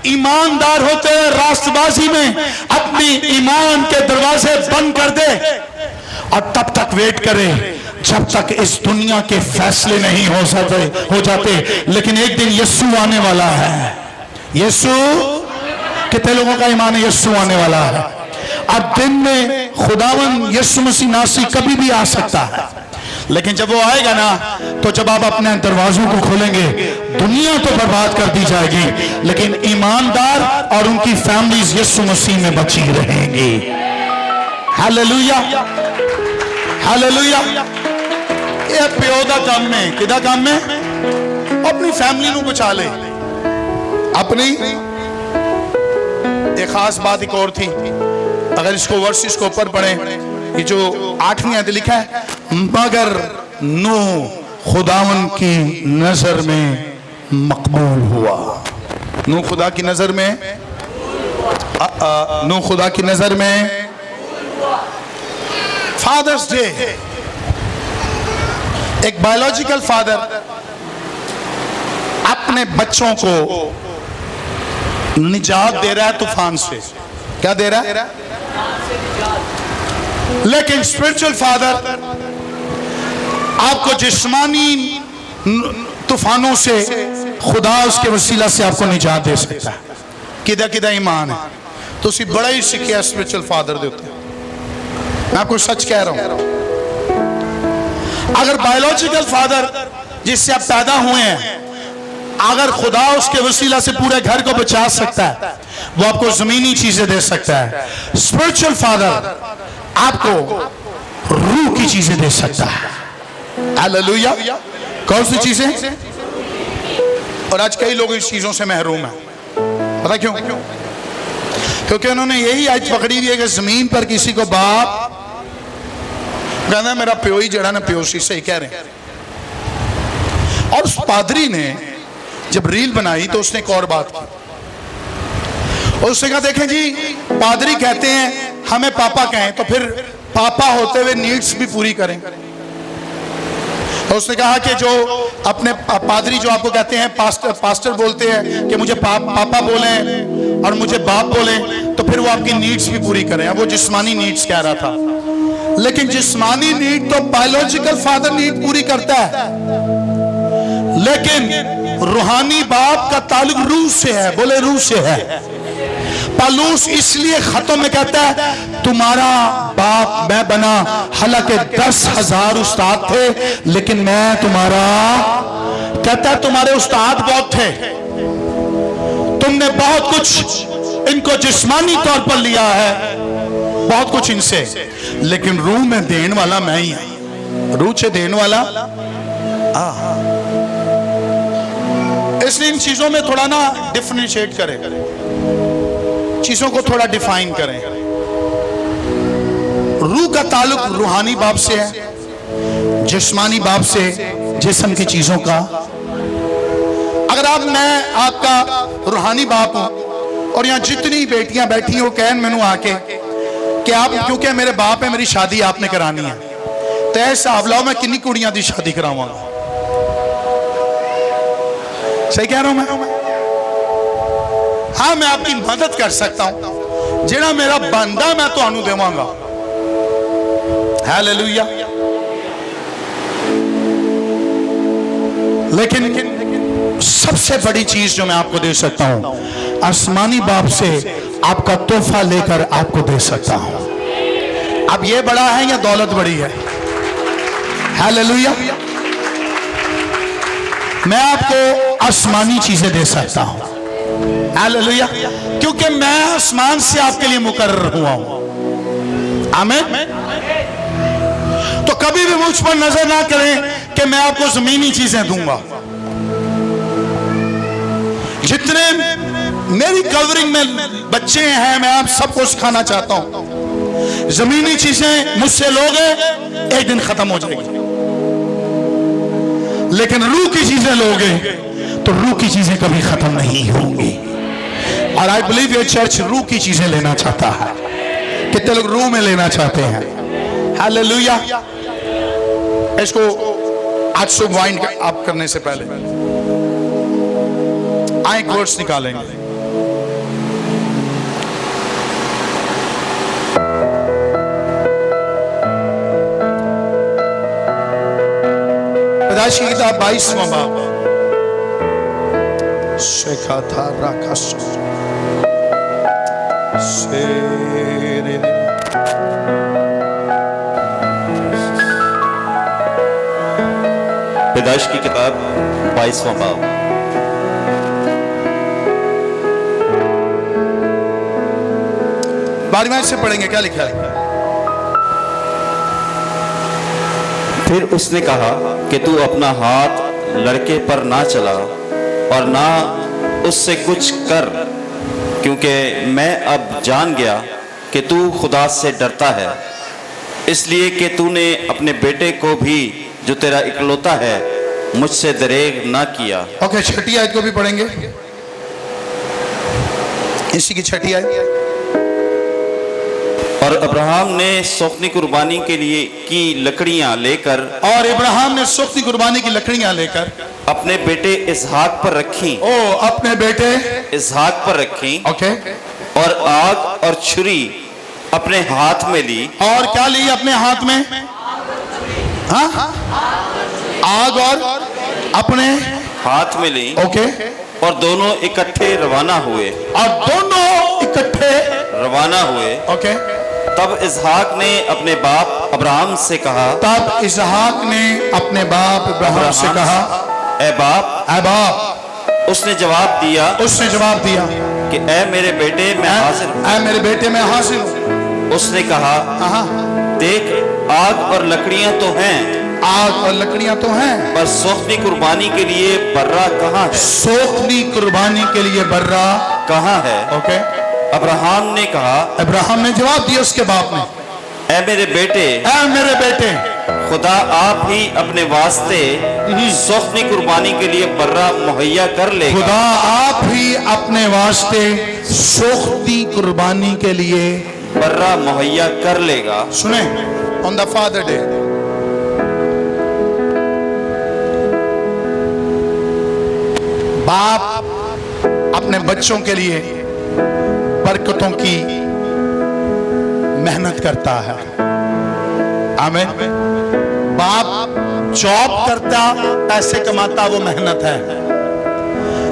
ईमानदार होते हैं, रास्तबाजी में अपनी ईमान के दरवाजे बंद कर दे और तब तक वेट करे जब तक इस दुनिया के फैसले नहीं हो जाते। लेकिन एक दिन यीशु आने वाला है। यीशु, कितने लोगों का ईमान है यीशु आने वाला है? अब दिन में खुदावन यीशु मसीह नासी कभी भी आ सकता है, लेकिन जब वो आएगा ना, तो जब आप अपने दरवाजों को खोलेंगे, दुनिया तो बर्बाद कर दी जाएगी, लेकिन ईमानदार और उनकी फैमिलीज यीशु मसीह में बची रहेंगी। Hallelujah, hallelujah. ये प्यो दा काम में, किदा काम में? अपनी फैमिली को बचा ले। अपनी एक खास बात एक और थी, अगर इसको वर्सेस को ऊपर पढ़े, ये जो 8वीं आयत लिखा है, मगर नूह खुदावन की नजर में मकबूल हुआ। नूह खुदा की नजर में फादर्स डे, एक बायोलॉजिकल फादर अपने बच्चों को निजात दे रहा है तूफान से। क्या दे रहा है? लेकिन स्पिरिचुअल फादर आपको जिस्मानी तूफानों से खुदा उसके वसीला से आपको निजात दे सकता है। किदा किदा ईमान है तो उसी बड़ा ही सीखिया स्पिरिचुअल फादर देते हैं। मैं आपको सच कह रहा हूं, अगर बायोलॉजिकल फादर जिससे आप पैदा हुए हैं, अगर खुदा उसके वसीला से पूरे घर को बचा सकता है, वो आपको जमीनी चीजें दे सकता है। स्पिरिचुअल फादर आपको रूह की चीजें दे सकता है। हालेलुया। कौन सी चीजें? और आज कई लोग इस चीजों से महरूम हैं। पता क्यों? क्योंकि उन्होंने यही आज पकड़ी हुई है कि जमीन पर किसी को बाप कहना मेरा प्यो ही जड़ा ना, प्यो सी, सही कह रहे हैं। और उस पादरी ने जब रील बनाई तो उसने एक और बात की, और उसने कहा देखें जी, पादरी कहते हैं हमें पापा कहें, तो फिर पापा होते हुए नीड्स भी पूरी करें। तो उसने कहा कि जो अपने पादरी जो आपको कहते हैं पास्टर बोलते हैं कि मुझे पापा बोलें और मुझे बाप बोलें, तो फिर वो आपकी नीड्स भी पूरी करें। अब वो जिस्मानी नीड्स कह रहा था, लेकिन जिस्मानी नीड तो बायोलॉजिकल फादर नीड पूरी करता है, लेकिन रूहानी बाप का ताल्लुक रूह से है। बोले रूह से है। पौलुस इसलिए खत्म में कहता है तुम्हारा बाप मैं बना, हालांकि 10,000 उस्ताद थे, लेकिन मैं तुम्हारा, कहता है तुम्हारे उस्ताद बहुत थे, तुमने बहुत कुछ इनको जिस्मानी तौर पर लिया है, बहुत कुछ इनसे, लेकिन रूह में देने वाला मैं ही हूं। रूह से देने वाला। इसलिए इन चीजों में थोड़ा ना डिफरेंशिएट करें, चीजों को थोड़ा डिफाइन करें। रूह का ताल्लुक रूहानी बाप से है, जिस्मानी बाप से जिस्म की चीजों का। अगर मैं आपका रूहानी बाप हूं और यहां जितनी बेटियां बैठी हो कहन मैनू आके कि आप क्योंकि मेरे बाप है मेरी शादी आपने करानी है, तो ऐसा हिसाब लाओ मैं कितनी कुड़ियां की शादी करावांगा। सही कह रहा हूं मैं? हाँ, मैं आपकी मदद कर सकता हूं, जेड़ा मेरा बंदा मैं तुहानू देवांगा। हालेलुया। लेकिन सबसे बड़ी चीज जो मैं आपको दे सकता हूं, आसमानी बाप से आपका तोहफा लेकर आपको दे सकता हूं। अब ये बड़ा है या दौलत बड़ी है? हालेलुया। मैं आपको आसमानी चीजें दे सकता हूं। हालेलुया। क्योंकि मैं आसमान से आपके लिए मुकर्रर हुआ हूं। आमीन। तो कभी भी मुझ पर नजर ना करें कि मैं आपको जमीनी चीजें दूंगा। जितने मेरी कवरिंग में बच्चे हैं, मैं आप सबको सिखाना चाहता हूं, जमीनी चीजें मुझसे लोगे एक दिन खत्म हो जाएगी, लेकिन रूह की चीजें लोगे तो रूह की चीजें कभी खत्म नहीं होंगी। और आई बिलीव ये चर्च रूह की चीजें लेना चाहता है। कितने लोग रूह में लेना चाहते हैं? हालेलुया। इसको आज सुबह वाइंड आप करने से पहले आए एक वर्ड्स निकालेंगे। पैदाइश की किताब 22वां बाब, शेखा था राखा पैदाइश की किताब 22वां बाब। बारी में से पढ़ेंगे, क्या लिखा है? फिर उसने कहा कि तू अपना हाथ लड़के पर ना चला और ना उससे कुछ कर, क्योंकि मैं अब जान गया कि तू खुदा से डरता है, इसलिए कि तूने अपने बेटे को भी जो तेरा इकलौता है मुझसे दरेग ना किया। ओके, छठी आयत को भी पढ़ेंगे, इसी की छठी आयत। और अब्राहम ने सौखनी कुर्बानी के लिए की लकड़ियां लेकर, और इब्राहिम ने सौखनी कुर्बानी की लकड़ियां लेकर अपने बेटे इसहाक पर रखी। ओ, अपने बेटे इसहाक पर रखी। ओके। और आग और छुरी अपने हाथ में ली। और क्या ली अपने हाथ में? हाँ, आग और अपने हाथ में ली। ओके। और दोनों इकट्ठे रवाना हुए। और दोनों इकट्ठे रवाना हुए। ओके। तब इसहाक ने अपने बाप अब्राहम से कहा। तब इसहाक ने अपने बाप अब्राहम से कहा, ए बाप। ए बाप। उसने जवाब दिया। उसने जवाब दिया कि ए मेरे बेटे मैं हाजिर हूं। ए मेरे बेटे मैं हाजिर हूं। उसने कहा, देख आग और लकड़ियां तो हैं। आग और लकड़ियां तो हैं, पर सौखनी कुर्बानी के लिए बर्रा कहाँ है? सौखनी कुर्बानी के लिए बर्रा कहाँ है? ओके। अब्राहम ने कहा। अब्राहम ने जवाब दिया उसके बाप ने, ए मेरे बेटे। ए मेरे बेटे, खुदा आप ही अपने वास्ते सौखनी कुर्बानी के लिए बर्रा मुहैया कर लेगा। खुदा आप ही अपने वास्ते सौखनी कुर्बानी के लिए बर्रा मुहैया कर लेगा। सुने, ऑन द फादर डे बाप अपने बच्चों के लिए बरकतों की मेहनत करता है। आमीन। बाप जॉब करता, पैसे कमाता, वो मेहनत है,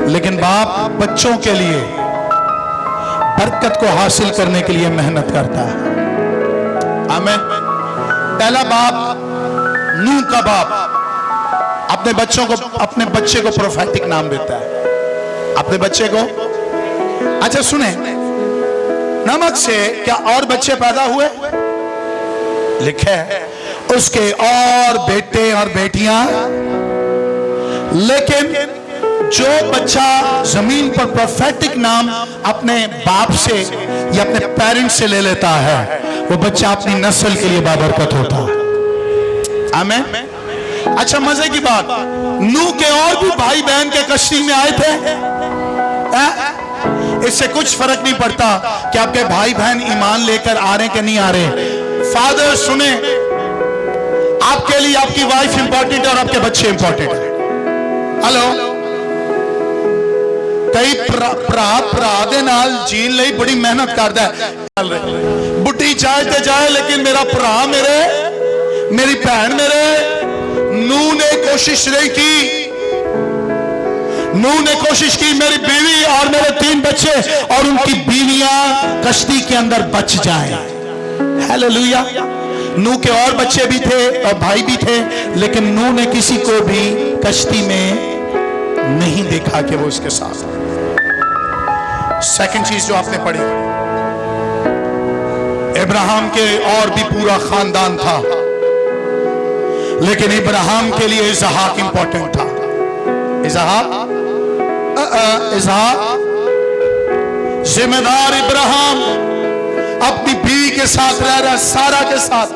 लेकिन बाप बच्चों के लिए बरकत को हासिल करने के लिए मेहनत करता है। आमीन। पहला बाप, नूह का बाप, अपने बच्चे को प्रोफेटिक नाम देता है, अपने बच्चे को। अच्छा सुने, नमक से क्या और बच्चे पैदा हुए? लिखे है उसके और बेटे और बेटियां, लेकिन जो बच्चा जमीन पर प्रोफेटिक नाम अपने बाप से या अपने पेरेंट्स से ले लेता है, वो बच्चा अपनी नस्ल के लिए बाबरकत होता है। आमीन। अच्छा मजे की बात, नूह के और भी भाई बहन के कश्ती में आए थे। इससे कुछ फर्क नहीं पड़ता कि आपके भाई बहन ईमान लेकर आ रहे कि नहीं आ रहे। फादर सुने, आपके लिए आपकी वाइफ इंपॉर्टेंट है और आपके बच्चे इंपॉर्टेंट है। हेलो, कई भरा दे नाल जीन लई बड़ी मेहनत करता है। बुढ़ी जाए ते जाए, लेकिन मेरा भरा मेरी भैन मेरे। नूह ने कोशिश नहीं की नूह ने कोशिश की मेरी बीवी और मेरे 3 बच्चे और उनकी बीवियां कश्ती के अंदर बच जाएं। हालेलुया। नूह के और बच्चे भी थे और भाई भी थे, लेकिन नूह ने किसी को भी कश्ती में नहीं देखा कि वो उसके साथ। सेकंड चीज जो आपने पढ़ी, इब्राहिम के और भी पूरा खानदान था, लेकिन इब्राहिम के लिए इसहाक इंपॉर्टेंट था। इसहाक जिम्मेदार इब्राहिम अपनी बीवी के साथ रह रहा, सारा के साथ।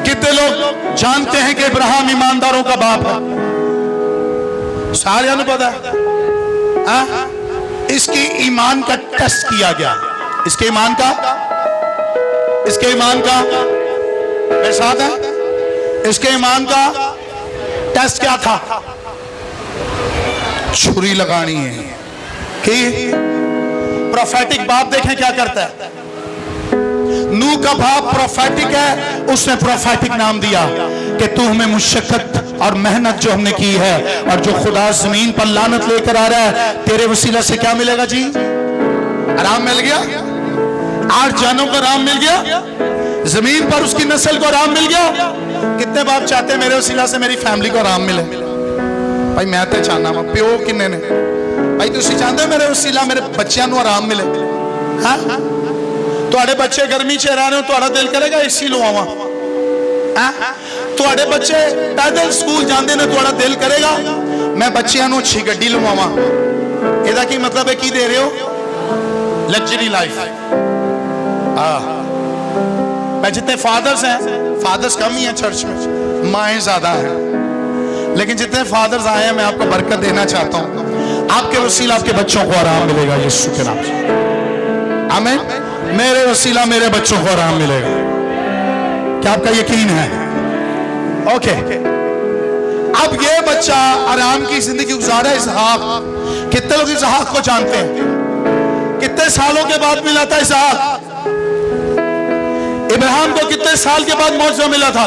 कितने लोग जानते हैं कि इब्राहिम ईमानदारों का बाप है? सारे पता है। इसकी ईमान का टेस्ट किया गया। इसके ईमान का मेरे साथ है। इसके ईमान का टेस्ट क्या था? छुरी लगानी है कि प्रोफेटिक बाप देखें क्या करता है। नूह का बाप प्रोफेटिक है, उसने प्रोफेटिक नाम दिया कि तू हमें मुशक्कत और मेहनत जो हमने की है और जो खुदा जमीन पर लानत लेकर आ रहा है, तेरे वसीला से क्या मिलेगा जी? आराम मिल गया। 8 जानों को आराम मिल गया, जमीन पर उसकी नस्ल को आराम मिल गया। कितने बाप चाहते हैं मेरे वसीला से मेरी फैमिली को आराम मिले? भाई मैं तो चाहना वा, प्यो किन्ने ने भाई तुसी चाहते हो मेरे वसीला मेरे बच्चों को आराम मिले? हाँ, तुहाडे बच्चे गर्मी च रह रहे हो, तुहाडा दिल करेगा एसी लवावां? तुहाडे बच्चे पैदल स्कूल जाते हैं, तुहाडा दिल करेगा मैं बच्चों को अच्छी गड्डी लवावां? ਇਹਦਾ ਕੀ मतलब है? की दे रहे हो? Luxury life. मैं जितने फादर्स हैं, फादर्स कम ही हैं चर्च में, माएँ ज्यादा हैं, लेकिन जितने फादर्स आए हैं मैं आपको बरकत देना चाहता हूं। आपके वसीला आपके बच्चों को आराम मिलेगा यीशु के नाम से। आमीन। मेरे वसीला मेरे बच्चों को आराम मिलेगा। क्या आपका यकीन है? ओके। अब ये बच्चा आराम की जिंदगी गुजारा है। इसहाक, कितने लोग इसहाक को जानते हैं? कितने सालों के बाद मिला था इसहाक? इब्राहिम को कितने साल के बाद मौजूद मिला था?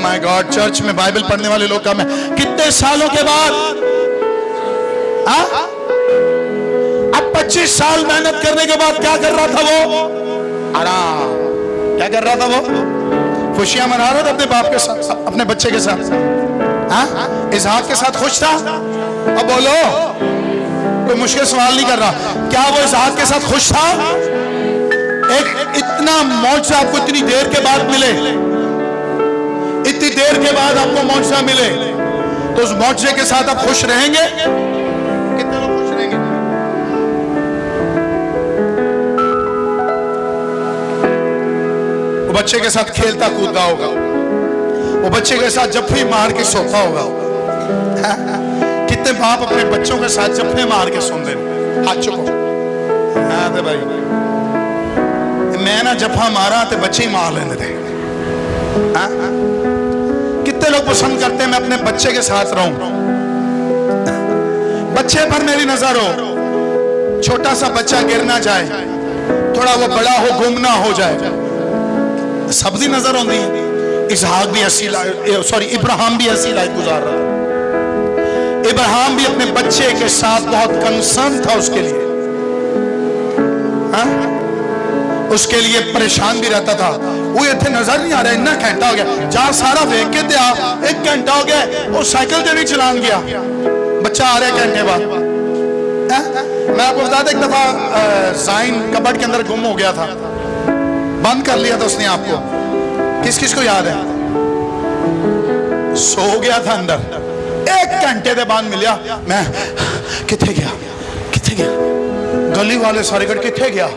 माय गॉड, चर्च में बाइबल पढ़ने वाले लोग कम है। कितने सालों के बाद? अब 25 साल मेहनत करने के बाद क्या कर रहा था वो? आराम। क्या कर रहा था वो? खुशियां मना रहा था अपने बाप के साथ, अपने बच्चे के साथ। इसहाक के साथ खुश था? अब बोलो, कोई मुश्किल सवाल नहीं कर रहा। क्या वो इसहाक के साथ खुश था? एक इतना मौजज़ा आपको इतनी देर के बाद मिले, इतनी देर के बाद आपको मौजज़ा मिले, तो उस मौजज़े के साथ आप खुश रहेंगे? कितने लोग खुश रहेंगे? वो बच्चे के साथ खेलता कूदता होगा, वो बच्चे के साथ जफ्फे मार के सोता होगा। कितने बाप अपने बच्चों के साथ जफ्फे मार के सोते हैं? हाथ चुको। हाँ तो भाई मैं ना जफा मारा तो बच्चे ही मार लेते थे। कितने लोग पसंद करते हैं मैं अपने बच्चे के साथ रहूं, बच्चे पर मेरी नजर हो, छोटा सा बच्चा गिर ना जाए, थोड़ा वो बड़ा हो गुम ना हो जाए, सबकी नजर होती है। इसहाक भी ऐसी इब्राहिम भी ऐसी लाइफ गुजार रहा था। इब्राहिम भी अपने बच्चे के साथ बहुत कंसर्न था उसके लिए। उसके लिए परेशान भी रहता था। वो इतने नजर नहीं आ रहा, इतना घंटा हो गया, जा सारा वेख के ते आ, 1 घंटा हो गया, वो साइकिल से भी चलान गया, बच्चा आ रहा है घंटे बाद। मैं आपको बता दें, एक दफा जाइन कबर्ड के अंदर गुम हो गया था, बंद कर लिया था उसने आपको। किस किस को याद है? सो गया था अंदर, 1 घंटे के बाद मिलिया। मैं किथे गया, किथे गया? गली वाले सारे कट किथे गया?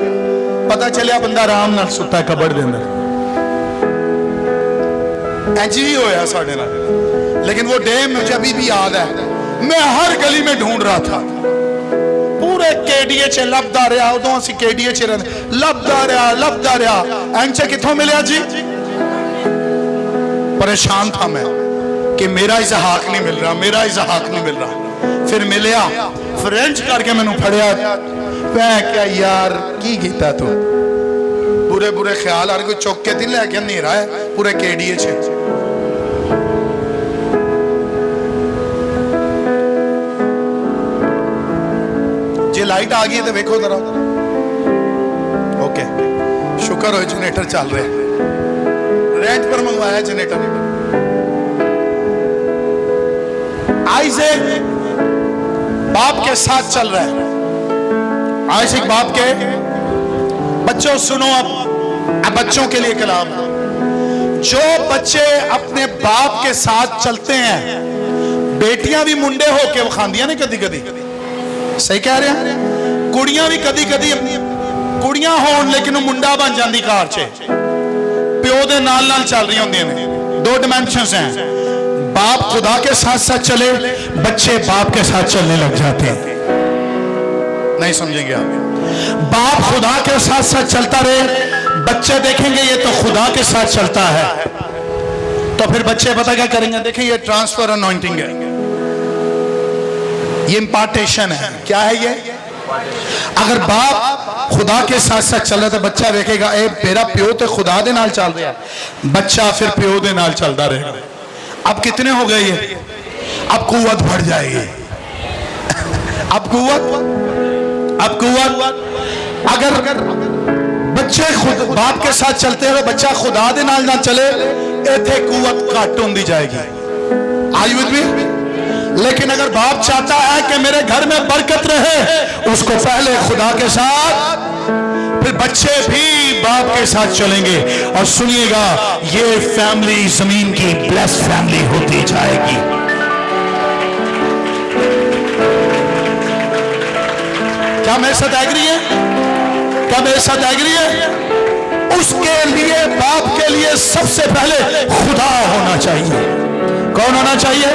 पता चलिया बंदा आराम नाल सुता है कबड़ दे अंदर। इंज ही होया साडे नाल। लेकिन वो डे मुझे अभी भी याद है, मैं हर गली में ढूंढ रहा था, पूरे केडीए च लभदा रहा। उदों असीं केडीए च रहंदे, लभदा रहा। इंज कित्थों मिलिया जी? परेशान था मैं कि मेरा इसहाक नहीं मिल रहा, मेरा इसहाक नहीं मिल रहा। फिर मिलिया, फ्रेंच करके मैनू फड़िया। मैं क्या यार की कीता तू? बुरे बुरे ख्याल आ रहे, कोई चौक के दिन लैके नहीं रहा है पूरे केडीए च। लाइट आ गई है तो देखो जरा। ओके, शुक्र हो जनरेटर चल रहा है, रेंट पर मंगवाया जनरेटर। आइज़ेक बाप के साथ चल रहा है। आइज़ेक बाप के, बच्चों सुनो अब बच्चों के लिए कलाम। जो बच्चे अपने बाप के साथ चलते हैं, बेटियां भी मुंडे होके विखांदियां ने कदी कदी, सही कह रहे हैं, कुड़ियां भी कदी कदी कुड़ियां होन लेकिन मुंडा बन जाती कार च, प्यो दे नाल नाल चल रही होंदियां ने। दो डिमेंशंस हैं, बाप खुदा के साथ साथ चले, बच्चे बाप के साथ चलने लग जाते हैं। नहीं समझेंगे आप? बाप खुदा के साथ साथ चलता रहे, बच्चे देखेंगे ये तो खुदा के साथ चलता है, तो फिर बच्चे पता क्या करेंगे? देखें ये ट्रांसफर अनॉइंटिंग है, ये इंपार्टेशन है। क्या है ये? अगर बाप खुदा के साथ साथ चल रहा तो बच्चा देखेगा ए मेरा प्यो तो खुदा दे नाल चल रहा है, बच्चा फिर प्यो दे नाल चलता रहेगा। अब कितने हो गए ये? अब कुव्वत बढ़ जाएगी। अब कुव्वत अगर बच्चे खुद बाप के साथ चलते हैं, बच्चा खुदा दे नाल ना चले, इथे कुव्वत घट होती जाएगी। Are you with me? लेकिन अगर बाप चाहता है कि मेरे घर में बरकत रहे, उसको पहले खुदा के साथ, फिर बच्चे भी बाप के साथ चलेंगे। और सुनिएगा, ये फैमिली जमीन की ब्लेस्ड फैमिली होती जाएगी। क्या मेरे साथ एग्री है? क्या मेरे साथ एग्री है? उसके लिए बाप के लिए सबसे पहले खुदा होना चाहिए। कौन होना चाहिए?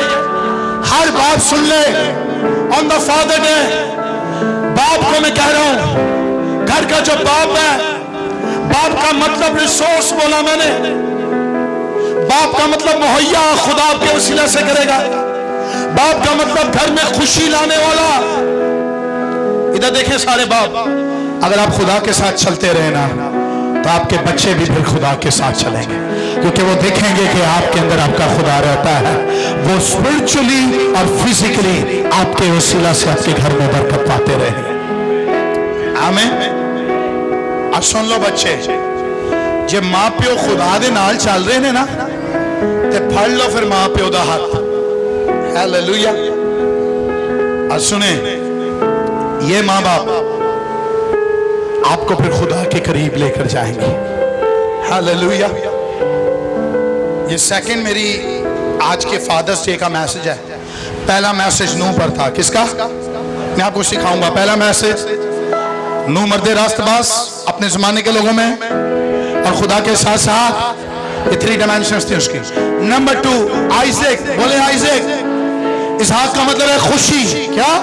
हर बात सुन ले। ऑन द फादर डे बाप को मैं कह रहा हूं, घर का जो बाप है, बाप का मतलब रिसोर्स बोला मैंने, बाप का मतलब मुहैया खुदा आपके वसीला से करेगा। बाप का मतलब घर में खुशी लाने वाला। इधर देखें सारे बाप, अगर आप खुदा के साथ चलते रहे ना, तो आपके बच्चे भी फिर खुदा के साथ चलेंगे, क्योंकि वो देखेंगे कि आपके अंदर आपका खुदा रहता है। वो स्पिरिचुअली और फिजिकली आपके वसीला से आपके घर में बरकत पाते रहेंगे। आमीन। अब सुन लो बच्चे, जब मां प्यो खुदा दे नाल चल रहे ने ना, ते फड़ लो फिर मां प्यो दा हाथ। हालेलुया। और सुने, ये मां बाप आपको फिर खुदा के करीब लेकर जाएंगे। हालेलुया। ये सेकंड मेरी आज के फादर्स डे का मैसेज है। पहला मैसेज नूह पर था। किसका? मैं आपको सिखाऊंगा। पहला मैसेज नूह मर्दे रास्तबाज अपने जमाने के लोगों में, और खुदा के साथ साथ ये 3 डायमेंशंस थी उसकी। नंबर 2 आइज़ेक। बोले आइज़ेक। इसहाक का मतलब है खुशी। क्या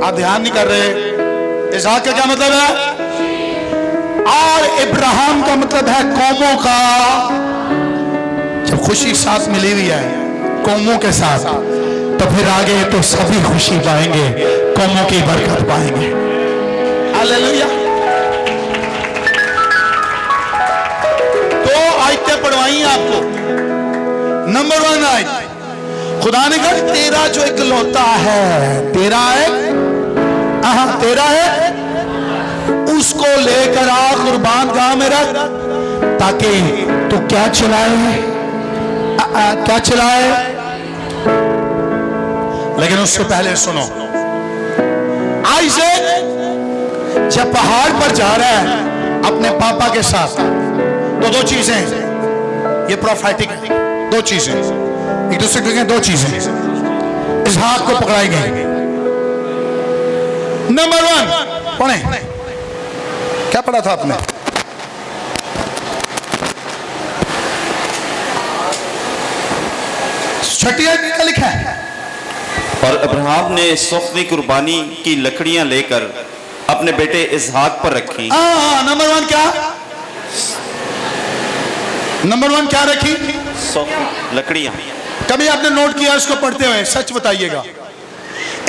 आप ध्यान नहीं कर रहे? इसहाक का क्या मतलब है? और इब्राहिम का मतलब है कौमों का। जब खुशी साथ मिली हुई है कौमों के साथ, तो फिर आगे तो सभी खुशी पाएंगे, कौमों की बरकत पाएंगे। हालेलुया। तो आयतें पढ़वाई आपको। नंबर 1 आयत, खुदा ने कहा तेरा जो इकलौता है, तेरा है, उसको लेकर आ कुर्बान गाह में रख, ताकि तू क्या चलाए, क्या चलाए। लेकिन उससे पहले सुनो, आइज़ेक जब पहाड़ पर जा रहा है अपने पापा के साथ, तो 2 चीजें, ये प्रोफेटिक है, 2 चीजें एक दूसरे को, 2 चीजें इसहाक को पकड़ाई गई। नंबर 1 पढ़े, क्या पढ़ा था आपने? छठिया क्या लिखा है? और अब्राहम ने सोखनी कुर्बानी की लकड़ियां लेकर अपने बेटे इसहाक पर रखी। नंबर 1 क्या? नंबर 1 क्या रखी? लकड़ियां। कभी आपने नोट किया इसको पढ़ते हुए? सच बताइएगा।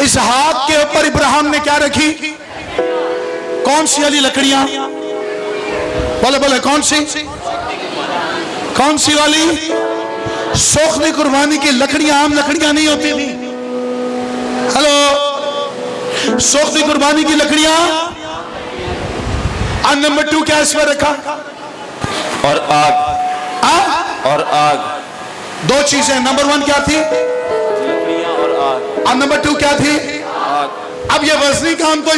इसहाक के ऊपर इब्राहिम ने क्या रखी? कौन सी वाली लकड़ियां? बोले बोले कौन सी वाली? सोखनी कुर्बानी की लकड़ियां आम लकड़ियां नहीं होती थी। हेलो, सोख दी कुर्बानी की लकड़ियां, और नंबर 2 क्या इस पर रखा? और आग। और आग। 2 चीजें। नंबर 1 क्या थी? लकड़ियां और आग। और नंबर 2 क्या थी? आग। अब ये वजनी काम तो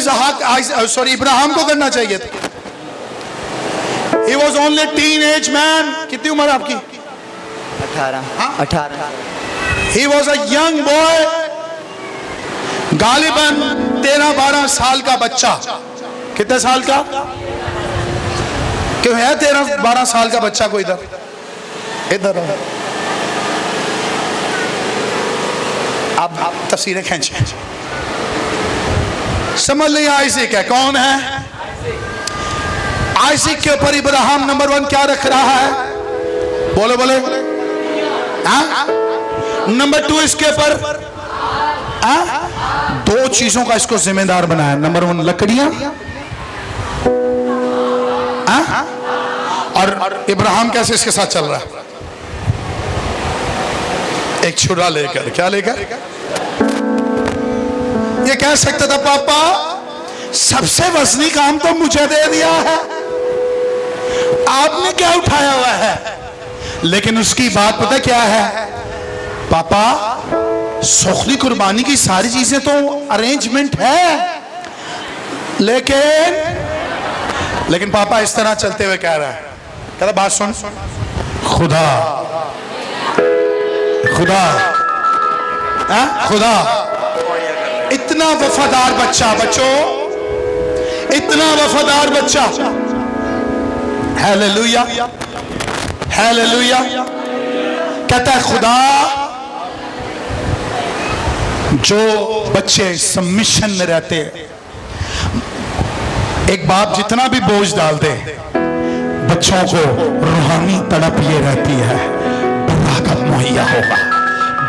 इब्राहिम को करना चाहिए था। He was only teenage man. कितनी उम्र आपकी? 18। He was a young boy. गालिबन 13-12 साल का बच्चा। कितने साल का? क्यों है 13-12 साल का बच्चा? कोई इधर आप तफसीरें खींचे, समझ लिया आइसिक है। कौन है? आइसिक के ऊपर इब्राहिम नंबर 1 क्या रख रहा है? बोले बोले। नंबर 2 इसके ऊपर 2 चीजों का इसको जिम्मेदार बनाया। नंबर 1 लकड़ियां, और इब्राहिम कैसे इसके साथ चल रहा है? एक छुरा लेकर। क्या लेकर? ये कह सकता था पापा सबसे वजनी काम तो मुझे दे दिया है, आपने क्या उठाया हुआ है? लेकिन उसकी बात पता क्या है? पापा सोखली कुर्बानी की सारी चीजें तो अरेंजमेंट है, लेकिन पापा इस तरह चलते हुए कह रहा है, कहता बात सुन, खुदा खुदा खुदा इतना वफादार बच्चा, बच्चों इतना वफादार बच्चा, हालेलुया हालेलुया, कहता है खुदा जो बच्चे सबमिशन में रहते हैं, एक बाप जितना भी बोझ डाल दे, बच्चों को रूहानी तड़प ये रहती है, बर्रा कब मुहैया होगा,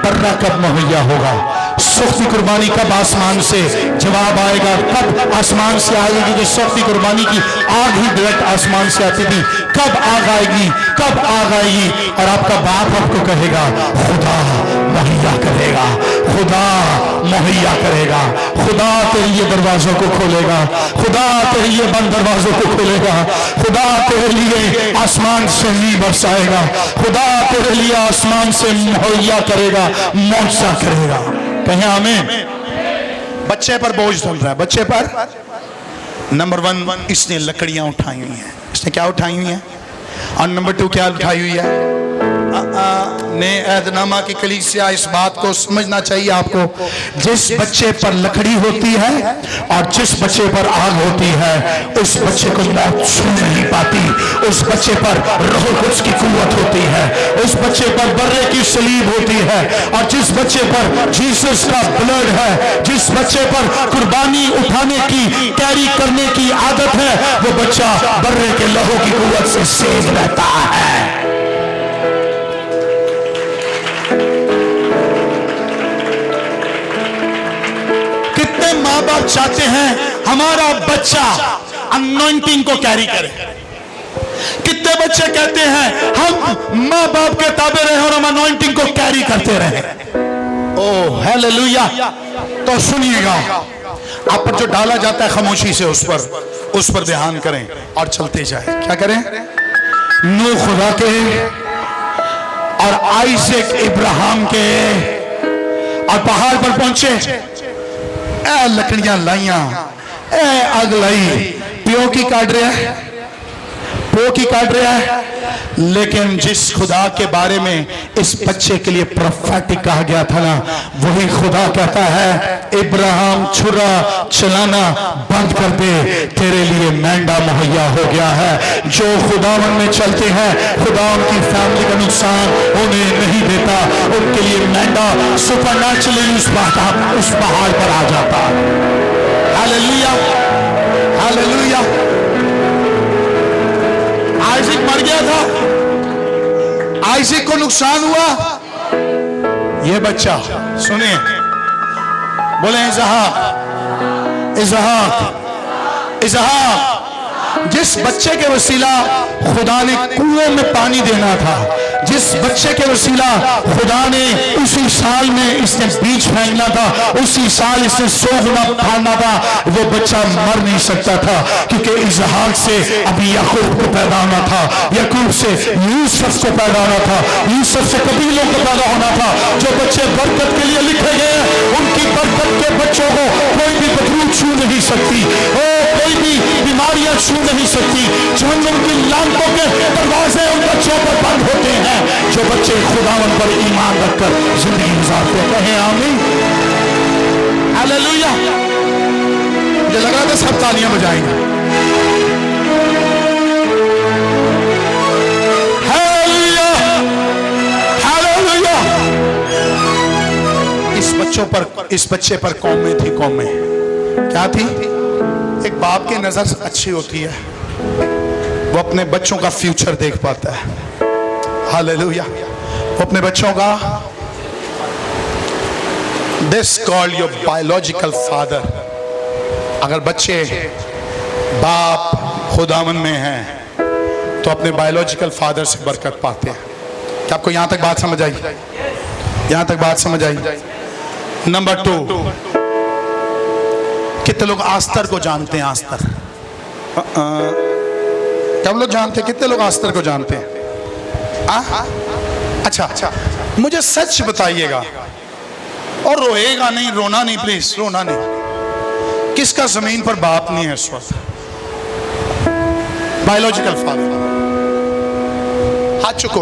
बर्रा कब मुहैया होगा। सोखती कुर्बानी कब आसमान से जवाब आएगा, कब आसमान से आएगी? जो सोखती कुर्बानी की आग ही डायरेक्ट आसमान से आती थी, कब आग आएगी, कब आग आएगी? और आपका बाप आपको कहेगा खुदा मुहैया करेगा, खुदा मुहैया करेगा, खुदा तेरे लिए दरवाजों को खोलेगा, खुदा तेरे लिए बंद दरवाजों को खोलेगा, खुदा तेरे लिए आसमान से नी बरसाएगा, खुदा तेरे लिए आसमान से मुहैया करेगा, मौजज़ा करेगा। कहें आमीन। बच्चे पर बोझ डाल रहा है, बच्चे पर नंबर 1 इसने लकड़ियां उठाई हुई हैं। इसने क्या उठाई हुई हैं? और नंबर 2 क्या उठाई हुई है? ने ऐदनामा की कलीसिया इस बात को समझना चाहिए आपको, जिस बच्चे पर लकड़ी होती है और जिस बच्चे पर आग होती है, उस बच्चे को मौत छू नहीं पाती, उस बच्चे पर रूह कुद्स की कुव्वत होती है, उस बच्चे पर बर्रे की सलीब होती है, और जिस बच्चे पर जीसस का ब्लड है, जिस बच्चे पर कुर्बानी उठाने की, कैरी करने की आदत है, वो बच्चा बर्रे के लहू की कुव्वत से सेफ रहता है। माँ बाप चाहते हैं हमारा बच्चा अनॉइंटिंग को कैरी करे। कितने बच्चे कहते हैं हम माँ बाप के ताबे रहे और हम अनॉइंटिंग को कैरी करते रहे। Oh hallelujah. तो सुनिएगा, आप पर जो डाला जाता है खामोशी से उस पर ध्यान करें और चलते जाए। क्या करें? नूह खुदा के और आइज़ैक इब्राहिम के, और पहाड़ पर पहुंचे, लकड़ियां लाइया, आग लाई, प्यो की काट रहा है, पो की काट रहा है, लेकिन जिस खुदा के बारे में इस बच्चे के लिए प्रोफेटिक कहा गया था ना, वही खुदा कहता है इब्राहिम छुरा चलाना बंद कर दे, तेरे लिए मेंढा मुहैया हो गया है। जो खुदावन में चलते हैं, खुदा उनकी फैमिली का नुकसान होने नहीं देता, उनके लिए मेंढा सुपरनैचुरली उस पहाड़ पर आ जाता है। Hallelujah hallelujah. आइज़ैक मर गया था, आइज़ैक को नुकसान हुआ, ये बच्चा सुनिए, बोले इसहाक इसहाक इसहाक जिस बच्चे के वसीला खुदा ने कुएं में पानी देना था, जिस बच्चे के वसीला खुदा ने उसी साल में इसने बीज फेंकना था, उसी साल इसने 100 गुना फाड़ना था, वो बच्चा मर नहीं सकता था, क्योंकि इसहाक से अभी याकूब को पैदा होना था, याकूब से यूसुफ को पैदा होना था, यूसुफ से कबीलों को पैदा होना था। जो बच्चे बरकत के लिए लिखे गए हैं, उनकी बरकत के बच्चों को कोई भी बदबू छू नहीं सकती, कोई भी बीमारियां छू नहीं सकती। जहन्नुम की लानतों के दरवाजे उन बच्चों पर बंद होते हैं जो बच्चे खुदावन पर ईमान रखकर जिंदगी गुजारते हैं। कहें आमीन, हालेलुया। मुझे लग रहा था सब तालियां बजाएंगे। Hallelujah, hallelujah. इस बच्चे पर कौमें थी, कौमें क्या थी? एक बाप की नजर अच्छी होती है, वो अपने बच्चों का फ्यूचर देख पाता है। हालेलुया। वो अपने बच्चों का, this called your biological father. अगर बच्चे बाप खुदावन में हैं तो अपने बायोलॉजिकल फादर से बरकत पाते हैं। क्या आपको यहां तक बात समझ आई? यहां तक बात समझ आई? नंबर 2, कितने लोग आस्तर को जानते हैं? आस्तर क्या लोग जानते हैं? कितने लोग आस्तर को जानते हैं? अच्छा, मुझे सच बताइएगा, और रोएगा नहीं, रोना नहीं, प्लीज रोना नहीं। किसका जमीन पर बाप नहीं है इस वक्त? Biological father. हाथ चुको,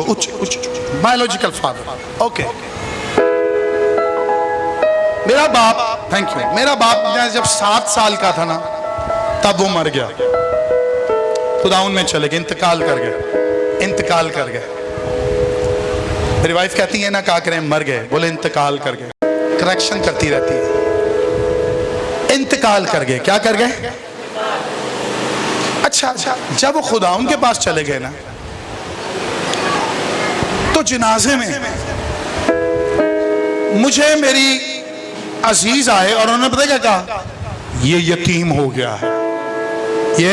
बायोलॉजिकल फादर। ओके, मेरा बाप, थैंक यू, मेरा बाप जब 7 साल का था ना, तब वो मर गया, खुदाउन में चले गए, इंतकाल कर गए। मेरी वाइफ कहती है ना, क्या करें, मर गए, बोले इंतकाल कर गए। करेक्शन करती रहती है, इंतकाल कर गए। क्या कर गए? अच्छा, जब वो खुदाउन के पास चले गए ना, तो जनाजे में मुझे मेरी अजीज आए और उन्होंने पता क्या कहा? ये यतीम हो गया है। ये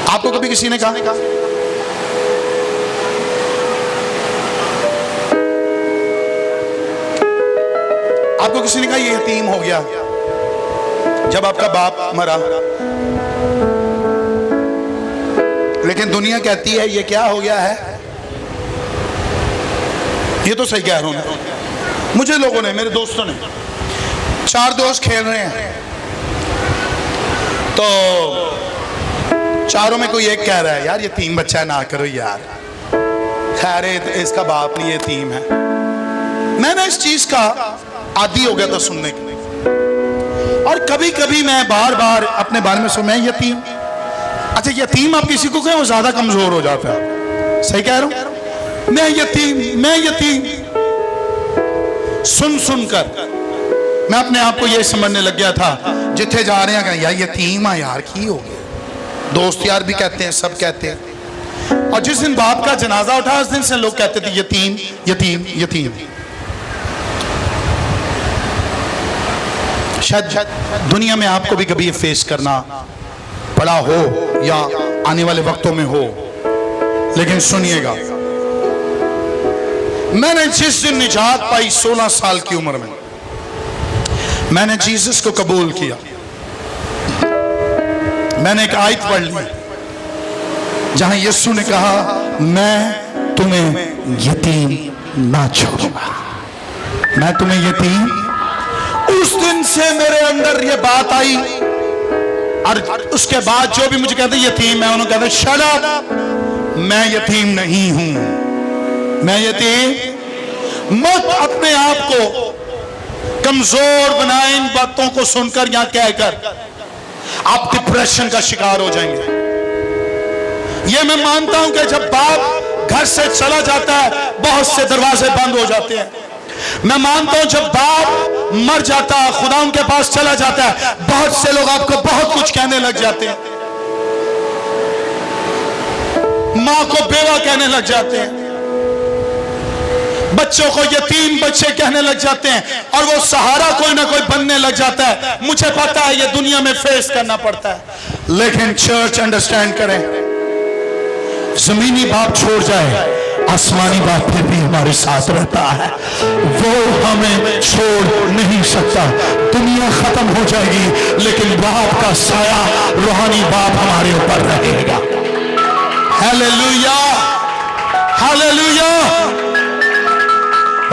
आपको कभी किसी ने कहा? आपको किसी ने कहा ये यतीम हो गया जब आपका बाप मरा? लेकिन दुनिया कहती है ये क्या हो गया है। ये तो सही कह रहा हूं। मुझे लोगों ने, मेरे दोस्तों ने, 4 दोस्त खेल रहे हैं, तो चारों में कोई एक कह रहा है यार यतीम बच्चा है, ना करो यार, खैर इसका बाप नहीं यतीम है। मैंने इस चीज का आदी हो गया था सुनने के, और कभी कभी मैं बार बार अपने बारे में सुना यतीम। अच्छा, यतीम आप किसी को कहें वो ज्यादा कमजोर हो जाता है। सही कह रहा हूं? मैं यतीम सुन कर मैं अपने आप को ये समझने लग गया था, जिथे जा रहे हैं यार यतीम है यार, की हो गया। दोस्त यार भी कहते हैं, सब कहते हैं। और जिस दिन बाप का जनाजा उठा, उस दिन से लोग कहते थे यतीम यतीम यतीम। शायद दुनिया में आपको भी कभी ये फेस करना पड़ा हो या आने वाले वक्तों में हो, लेकिन सुनिएगा, मैंने जिस दिन निजात पाई 16 साल की उम्र में, मैंने जीसस को कबूल किया। मैंने एक आयत पढ़ ली जहां यीशु ने कहा मैं तुम्हें यतीम ना छोड़ूंगा, मैं तुम्हें यतीम। उस दिन से मेरे अंदर ये बात आई, और उसके बाद जो भी मुझे कहते यतीम है, उन्होंने कहते शट अप, मैं यतीम नहीं हूं, मैं यतीम। मत अपने आप को कमजोर बनाए इन बातों को सुनकर या कहकर, आप डिप्रेशन का शिकार हो जाएंगे। ये मैं मानता हूं कि जब बाप घर से चला जाता है बहुत से दरवाजे बंद हो जाते हैं। मैं मानता हूं जब बाप मर जाता है, खुदा उनके पास चला जाता है, बहुत से लोग आपको बहुत कुछ कहने लग जाते हैं, मां को बेवा कहने लग जाते हैं, बच्चों को यतीम बच्चे कहने लग जाते हैं और वो सहारा कोई ना कोई बनने लग जाता है। मुझे पता है ये दुनिया में फेस करना पड़ता है, लेकिन चर्च अंडरस्टैंड करें, जमीनी बाप छोड़ जाए, आसमानी बाप फिर भी हमारे साथ रहता है। वो हमें छोड़ नहीं सकता। दुनिया खत्म हो जाएगी लेकिन बाप का साया, रूहानी बाप हमारे ऊपर रहेगा। Hallelujah, hallelujah.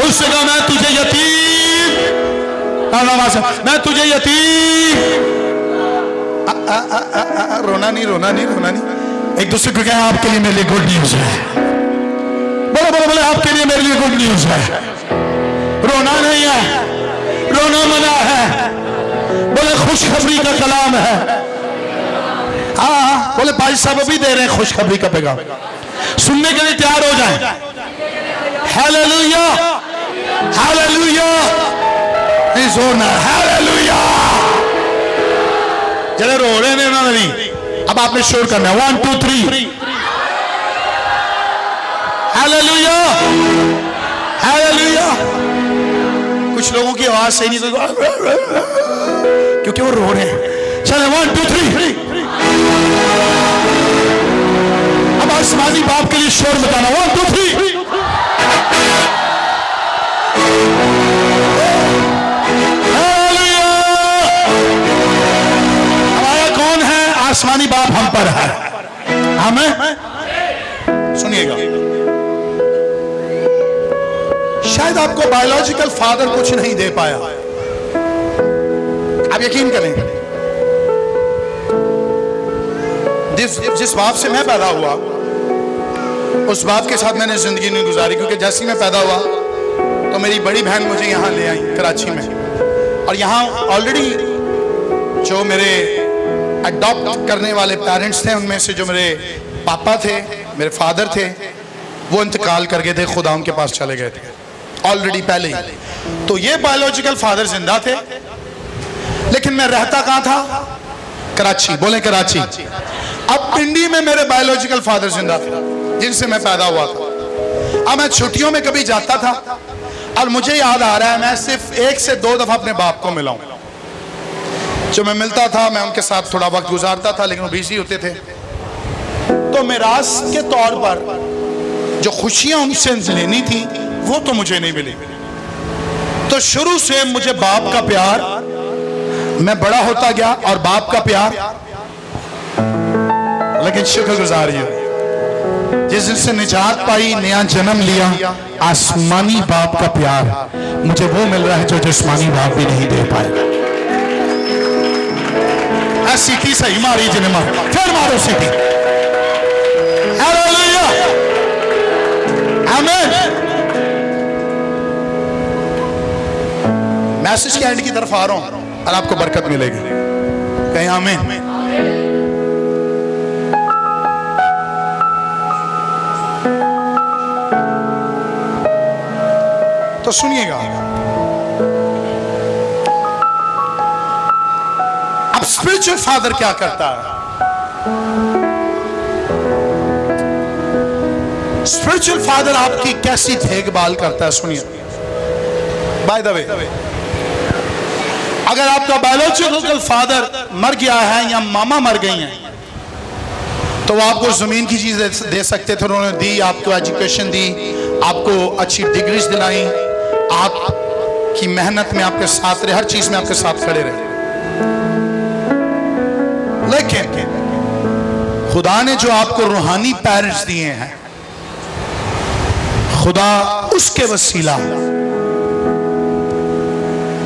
उससे कहा मैं तुझे यतीम, मैं तुझे यतीम, रोना नहीं, रोना नहीं, रोना नहीं। एक दूसरे को कहें आपके लिए मेरे लिए गुड न्यूज है। बोलो बोलो बोले आपके लिए मेरे लिए गुड न्यूज है। रोना नहीं है, रोना मना है। बोले खुशखबरी का कलाम है। हाँ बोले भाई साहब अभी दे रहे हैं खुशखबरी का पैगाम, सुनने के लिए तैयार हो जाए। हालेलुया, हालेलुया, नहीं जोरना, हालेलुया। चले रो रहे हैं ना नहीं, अब आपने शोर करना है। 1 2 3 हालेलुया, हालेलुया। कुछ लोगों की आवाज सही नहीं, क्योंकि वो रो रहे हैं। चले 1 2 3। अब आसमानी बाप के लिए शोर बताना। 1 2 3। हमारा कौन है? आसमानी बाप हम पर है। हमें सुनिएगा, शायद आपको बायोलॉजिकल फादर कुछ नहीं दे पाया, आप यकीन करें। जिस बाप से मैं पैदा हुआ उस बाप के साथ मैंने जिंदगी नहीं गुजारी, क्योंकि जैसे ही मैं पैदा हुआ तो मेरी बड़ी बहन मुझे यहाँ ले आई कराची में, और यहाँ ऑलरेडी जो मेरे अडॉप्ट करने वाले पेरेंट्स थे उनमें से जो मेरे पापा थे, मेरे फादर थे, वो इंतकाल कर गए थे, खुदा उनके पास चले गए थे ऑलरेडी पहले ही। तो ये बायोलॉजिकल फादर जिंदा थे, लेकिन मैं रहता कहाँ था? कराची। बोले कराची। अब पिंडी में मेरे बायोलॉजिकल फादर जिंदा थे जिनसे मैं पैदा हुआ था। अब मैं छुट्टियों में कभी जाता था और मुझे याद आ रहा है मैं सिर्फ 1 से 2 दफा अपने बाप को मिला हूं। जो मैं मिलता था मैं उनके साथ थोड़ा वक्त गुजारता था, लेकिन वो बिजी होते थे। तो मिरास के तौर पर जो खुशियां उनसे लेनी थी वो तो मुझे नहीं मिली। तो शुरू से मुझे बाप का प्यार, मैं बड़ा होता गया और बाप का प्यार, लेकिन शुक्रगुजारी है जिस दिन से निजात पाई, नया जन्म लिया, आसमानी बाप का प्यार मुझे वो मिल रहा है जो जिस्मानी बाप भी नहीं दे पाएगा। सीटी सही मारी जिन्हें मार, फिर मारो सीटी। हालेलुया, आमीन। मैसेज के एंड की तरफ आ रहा हूं और आपको बरकत मिलेगी, कहीं आमीन। तो सुनिएगा, अब स्पिरिचुअल फादर क्या करता है? स्पिरिचुअल फादर आपकी कैसी देखभाल करता है, सुनिए। बाय द वे, अगर आपका बायोलॉजिकल फादर मर गया है या मामा मर गई हैं, तो वो आपको जमीन की चीज दे सकते थे, उन्होंने दी, आपको एजुकेशन दी, आपको अच्छी डिग्रीज दिलाई, आपकी मेहनत में आपके साथ रहे, हर चीज में आपके साथ खड़े रहे। लेकिन खुदा ने जो आपको रूहानी पेरेंट्स दिए हैं, खुदा उसके वसीला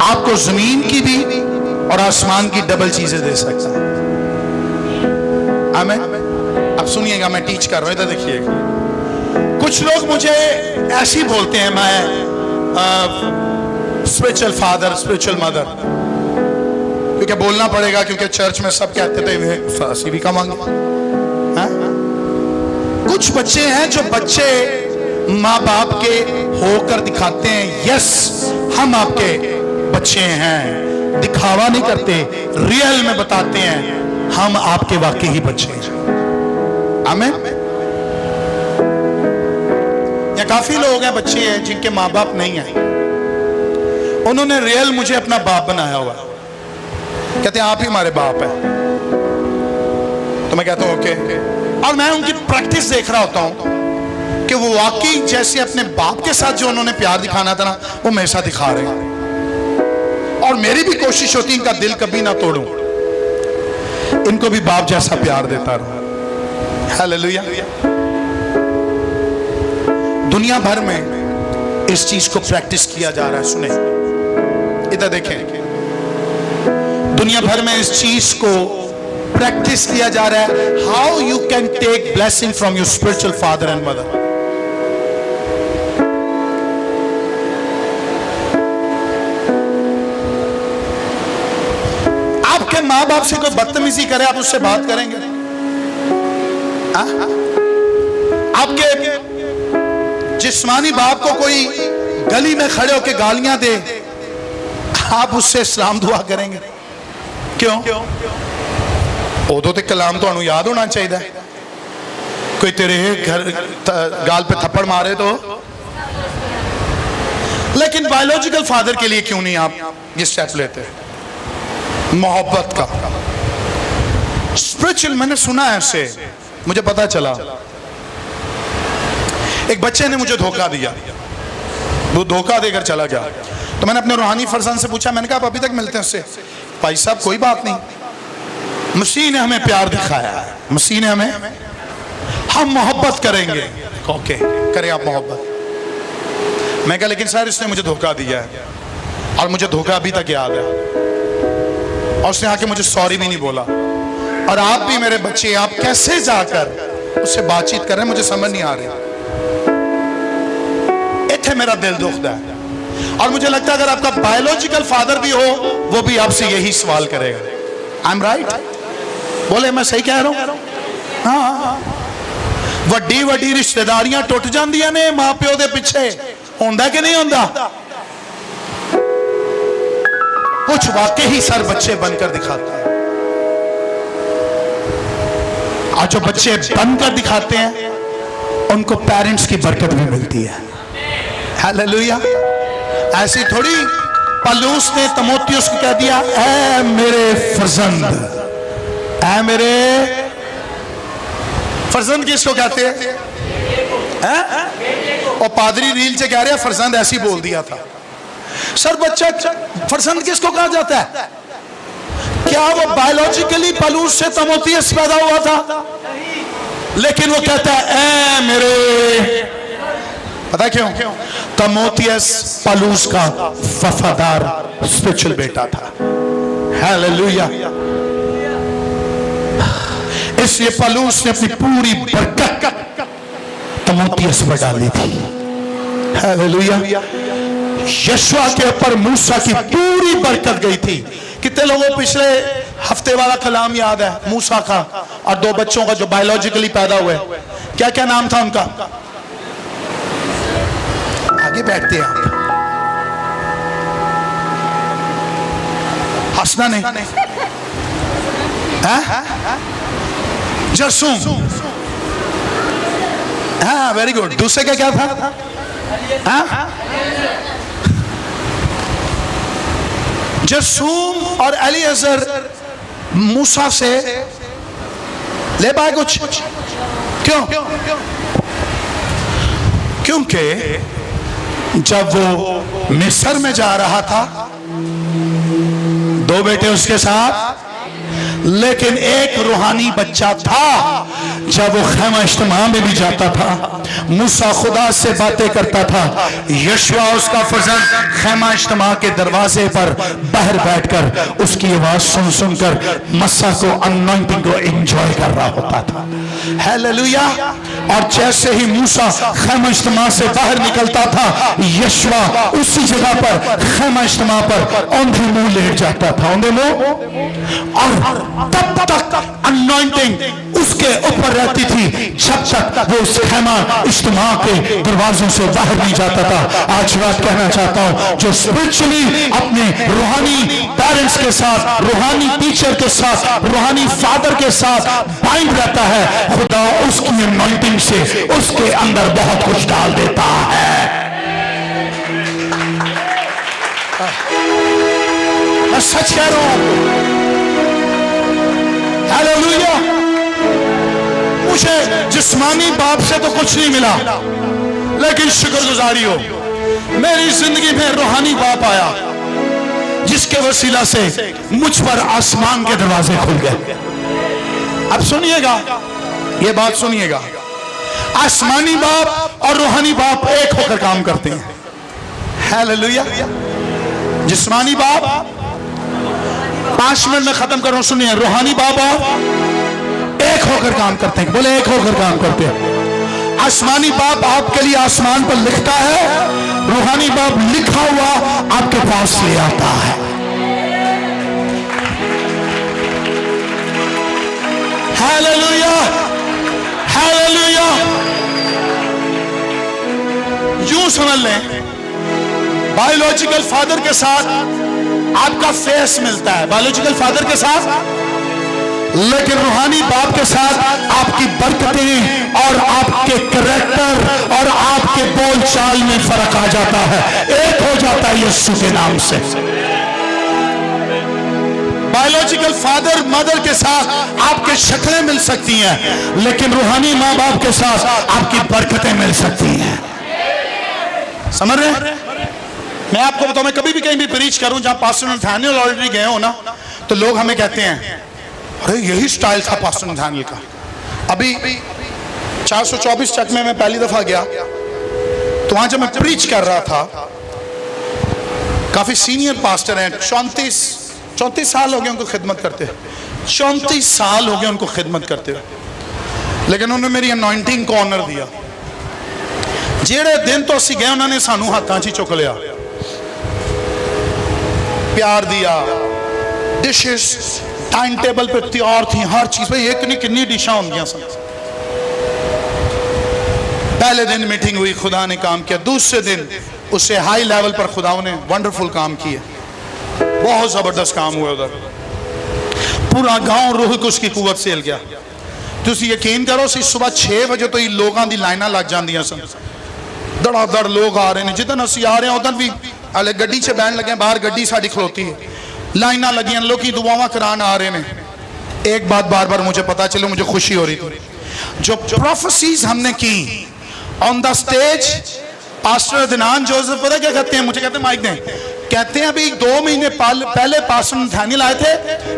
आपको जमीन की भी और आसमान की डबल चीजें दे सकता है। आमीन। अब सुनिएगा, मैं टीच कर रहा हूं, इधर देखिएगा। कुछ लोग मुझे ऐसे ही बोलते हैं, मैं स्पिरिचुअल फादर, स्पिरिचुअल मदर, क्योंकि बोलना पड़ेगा, क्योंकि चर्च में सब कहते थे असी भी कमांगे। कुछ बच्चे हैं जो बच्चे माँ बाप के होकर दिखाते हैं, यस हम आपके बच्चे हैं, दिखावा नहीं करते, रियल में बताते हैं हम आपके वाकई ही बच्चे हैं। आमीन। या काफी लोग हैं, बच्चे हैं जिनके माँ बाप नहीं हैं, उन्होंने रियल मुझे अपना बाप बनाया हुआ, कहते हैं आप ही हमारे बाप हैं। तो मैं कहता हूं ओके, और मैं उनकी प्रैक्टिस देख रहा होता हूं कि वो वाकई जैसे अपने बाप के साथ जो उन्होंने प्यार दिखाना था ना, वो मेरे साथ दिखा रहे हैं। और मेरी भी कोशिश होती है इनका दिल कभी ना तोड़ूं, इनको भी बाप जैसा प्यार देता रहूं। हालेलुया। दुनिया भर में इस चीज को प्रैक्टिस किया जा रहा है। सुने, इधर देखें, दुनिया भर में इस चीज को प्रैक्टिस किया जा रहा है। How you can take blessing from your spiritual father and mother. आपके मां बाप से कोई बदतमीजी करे, आप उससे बात करेंगे? आपके जिस्मानी बाप को कोई गली में खड़े होकर गालियां दे, आप उससे सलाम दुआ करेंगे? क्यों? उदों ते कलाम तुहानू याद होना चाहिए। कोई तेरे घर गाल पे थप्पड़ मारे तो, लेकिन बायोलॉजिकल फादर के लिए क्यों नहीं आप ये स्टेप लेते? मोहब्बत का स्पिरिचुअल, मैंने सुना है ऐसे, मुझे पता चला एक बच्चे ने मुझे धोखा दिया, वो धोखा देकर चला गया। तो मैंने अपने रूहानी फरजंद से पूछा, मैंने कहा आप अभी तक मिलते हैं उससे? भाई साहब कोई बात नहीं, मसीह ने हमें प्यार दिखाया है, मसीह ने हमें, हम मोहब्बत करेंगे। ओके, करें आप मोहब्बत। मैं कहा लेकिन सर इसने मुझे धोखा दिया है, और मुझे धोखा अभी तक याद है, और उसने आके मुझे सॉरी भी नहीं बोला। और आप भी मेरे बच्चे, आप कैसे जाकर उससे बातचीत कर रहे हैं, मुझे समझ नहीं आ रही। इत्थे मेरा दिल दुखता है, और मुझे लगता है अगर आपका बायोलॉजिकल फादर भी हो, वो भी आपसे यही सवाल करेगा। I am right? बोले मैं सही कह रहा हूं? हाँ, वड्डी वड्डी रिश्तेदारियां टुट जांदियां ने मां प्यो दे पिछे, होंदा कि नहीं होंदा? कुछ वाकई ही सर बच्चे बनकर दिखाते हैं, और जो बच्चे बनकर दिखाते हैं उनको पेरेंट्स की बरकत भी मिलती है। हालेलुया। ऐसी थोड़ी पलूस ने तमोथियुस को कह दिया, ऐ मेरे फर्जंद, ऐ मेरे फर्जंद किसको कहते हैं? और पादरी रील से कह रहे हैं फर्जंद, ऐसी बोल दिया था। सर बच्चा फर्जंद किसको कहा जाता है? क्या वो बायोलॉजिकली पलूस से तमोथियुस पैदा हुआ था? लेकिन वो कहता है ऐ मेरे, पता क्यों? तमोथियुस पलूस का वफादार स्पिरिचुअल बेटा था। हालेलुया। इसलिए पलूस ने अपनी पूरी बरकत तमोथियुस पर डाली थी। हालेलुया। यशुआ के ऊपर मूसा की पूरी बरकत गई थी। कितने लोगों को पिछले हफ्ते वाला कलाम याद है मूसा का और दो बच्चों का जो बायोलॉजिकली पैदा हुए? क्या क्या नाम था उनका? आगे बैठते हैं आप, हंसना नहीं। जरसूम, हाँ वेरी गुड। दूसरे का क्या था? जरसूम और एलिएजर मूसा से ले पाए कुछ? क्यों? क्योंकि जब वो मिस्र में जा रहा था, दो बेटे उसके साथ, लेकिन एक रूहानी बच्चा था। जब वो खैमा इज्तिमा में भी जाता था, मूसा खुदा से बातें करता था, यशुआ उसका फर्जंद खैमा इज्तिमा के दरवाजे पर बाहर बैठकर उसकी आवाज सुन सुनकर मस्सा को, अनॉइंटिंग को एंजॉय कर रहा होता था। हालेलुया। और जैसे ही मूसा खैमा इज्तिमा से बाहर निकलता था, यशुआ उसी जगह पर खैमा इज्तिमा पर औंधे मुंह लेट जाता था, औंधे मुंह। और तब तक अनॉइंटिंग उसके उसके ऊपर रहती थी जब तक वो उस खैमा इज्तिमा के दरवाजों से बाहर नहीं जाता था। आज रात कहना चाहता हूं, जो स्पिरिचुअली अपने रूहानी पेरेंट्स के साथ, रूहानी टीचर के साथ, रूहानी फादर के साथ बाइंड रहता है, खुदा उसकी अनॉइंटिंग से उसके अंदर बहुत कुछ डाल देता है। मैं सच कह रहा हूं, हालेलुया। मुझे जिस्मानी बाप से तो कुछ नहीं मिला, लेकिन शुक्रगुजारी हो, मेरी जिंदगी में रूहानी बाप आया, जिसके वसीला से मुझ पर आसमान के दरवाजे खुल गए। अब सुनिएगा, ये बात सुनिएगा, आसमानी बाप और रूहानी बाप एक होकर काम करते हैं। हालेलुया। जिस्मानी बाप 5 मिनट में खत्म कर रहा हूं, सुनिए, रूहानी बाप एक होकर काम करते हैं। बोले एक होकर काम करते हैं। आसमानी बाप आपके लिए आसमान पर लिखता है, रूहानी बाप लिखा हुआ आपके पास ले आता है। Hallelujah, hallelujah. यूं समझ लें, बायोलॉजिकल फादर के साथ आपका फेस मिलता है, बायोलॉजिकल फादर के साथ, लेकिन रूहानी बाप के साथ आपकी बरकतें और आपके करैक्टर और आपके बोलचाल में फर्क आ जाता है, एक हो जाता है यीशु के नाम से। बायोलॉजिकल फादर मदर के साथ आपके शक्लें मिल सकती हैं, लेकिन रूहानी माँ बाप के साथ आपकी बरकतें मिल सकती हैं। समझ रहे हैं? मैं आपको बताऊं, मैं कभी भी कहीं भी प्रीच करूं जहां पास्टर नथानियल ऑलरेडी गए हो ना, तो लोग हमें कहते हैं, अरे यही स्टाइल था पास्टर नथानियल का। अभी 424 चक में मैं पहली दफा गया, तो वहां जब मैं प्रीच कर रहा था, काफी सीनियर पास्टर हैं, 34 साल हो गए उनको खिदमत करते, 34 साल हो गए उनको खिदमत करते हुए, लेकिन उन्होंने मेरी अनॉइंटिंग को ऑनर दिया। जेड़े दिन तो असी गए, उन्होंने सानू हाथों च चुक लिया, प्यार दिया, डिशेस टाइम टेबल पे तैयार थी, हर चीज पे एक नहीं कितनी डिशा होंगी सन। पहले दिन मीटिंग हुई, खुदा ने काम किया। दूसरे दिन उससे हाई लेवल पर खुदा ने वंडरफुल काम किया, बहुत जबरदस्त काम हुआ उधर। पूरा गांव रूह को उसकी कुवत से हिल गया। तुसी यकीन करो, सुबह 6 बजे तो लोगों की लाइना लग जांदियां सन, धड़ाधड़ लोग आ रहे हैं। जिदन असी आ रहे हैं उधर भी हाले गड्डी च बहन लगे, बाहर गड्डी साड़ी खलोती है, लाइना लगियां, लोग दुआवां करान आ रहे हैं। एक बात बार बार मुझे पता चले, मुझे खुशी हो रही थी, जो प्रोफेसीज हमने की on the stage, pastor Adnan Joseph पता क्या कहते हैं, मुझे कहते हैं माइक दें, कहते हैं अभी 2 महीने पहले पास्टर नथानियल आए थे,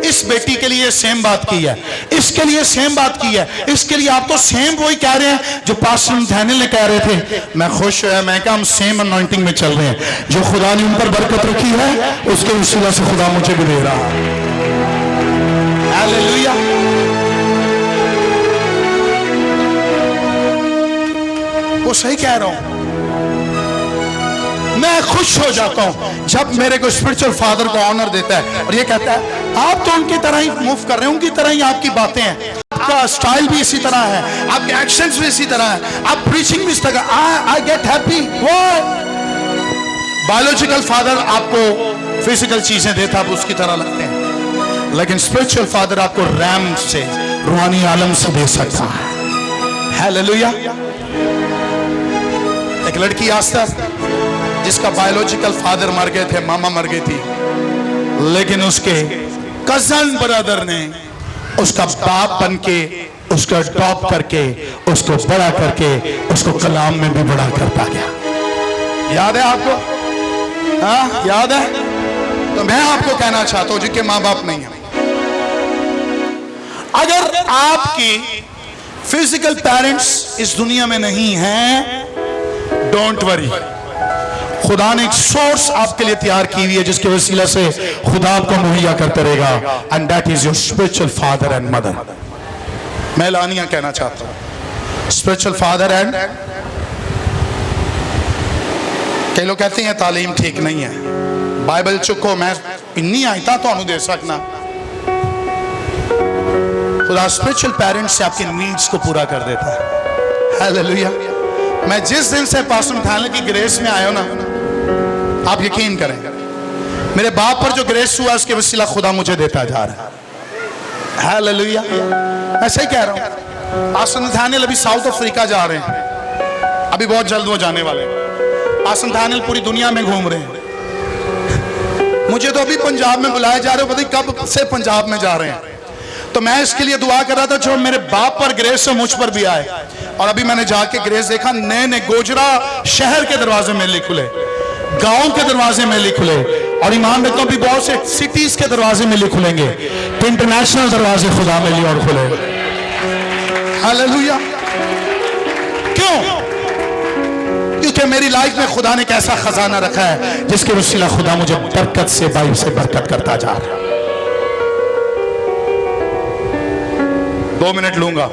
इस बेटी के लिए सेम बात की है, इसके लिए सेम बात की है, इसके लिए आप तो सेम वही कह रहे हैं जो पास्टर नथानियल ने कह रहे थे। मैं खुश है, मैं कहा हम सेम अनॉइंटिंग में चल रहे हैं, जो खुदा ने उन पर बरकत रखी है उसके वसीला से खुदा मुझे भी दे रहा है। हालेलुया। वो सही कह रहा हूं, मैं खुश हो जाता हूं जब मेरे को स्पिरिचुअल फादर को ऑनर देता है और ये कहता है आप तो उनकी तरह ही मूव कर रहे हैं, उनकी तरह ही आपकी बातें हैं, आपका स्टाइल भी इसी तरह है, आपके एक्शंस भी इसी तरह है, आप प्रीचिंग भी इस तरह। I get happy. Biological father आपको फिजिकल चीजें देता, आप उसकी तरह लगते हैं, लेकिन स्पिरिचुअल फादर आपको रैम से, रूहानी आलम से दे सकता है। हालेलुया। एक लड़की आस्था जिसका बायोलॉजिकल फादर मर गए थे, मामा मर गई थी, लेकिन उसके कजन ब्रदर ने उसका बाप बन के, उसका टॉप करके, उसको बड़ा करके, उसको कलाम में भी बड़ा करता गया। याद है आपको? हाँ, याद है? तो मैं आपको कहना चाहता हूं जिनके माँ बाप नहीं है, अगर आपकी फिजिकल पेरेंट्स इस दुनिया में नहीं हैं, डोंट वरी, खुदा ने एक सोर्स आपके लिए तैयार की हुई है जिसके वसीला से खुदा आपको मुहैया करते रहेगा, and that is your spiritual father and mother. मैं लानिया कहना चाहता हूं, स्पिरिचुअल फादर एंड, कई लोग कहते हैं तालीम ठीक नहीं है, बाइबल चुको, मैं इन्नी आयता तो दे सकना, खुदा खुदा स्पिरिचुअल पेरेंट्स से आपके नीड्स को पूरा कर देता है। हालेलुया। मैं जिस दिन से पास्टर मथानल की ग्रेस में आया हूं ना, आप यकीन करें, मेरे बाप पर जो ग्रेस हुआ उसके वसीला खुदा मुझे देता जा रहा है। हालेलुया। मैं सही कह रहा हूं। पास्टर मथानल अभी साउथ अफ्रीका जा रहे हैं, अभी बहुत जल्द वो जाने वाले हैं। पास्टर मथानल पूरी दुनिया में घूम रहे हैं। मुझे तो अभी पंजाब में बुलाया जा रहा है, पता नहीं कब से पंजाब में जा रहे हैं। तो मैं इसके लिए दुआ कर रहा था जो मेरे बाप पर ग्रेस हो मुझ पर भी आए। और अभी मैंने जाके ग्रेस देखा, नए नए गोजरा शहर के दरवाजे मेरे खुले, गांव के दरवाजे मेरे खुले, और ईमान रखता हूं भी बहुत से सिटीज के दरवाजे मेरे खुलेंगे, तो इंटरनेशनल दरवाजे खुदा मेरे लिए और खुले। हालेलुया। क्यों? क्योंकि मेरी लाइफ में खुदा ने एक ऐसा खजाना रखा है जिसके वसीला खुदा मुझे बरकत से बाइब से बरकत करता जा रहा है। 2 मिनट लूंगा,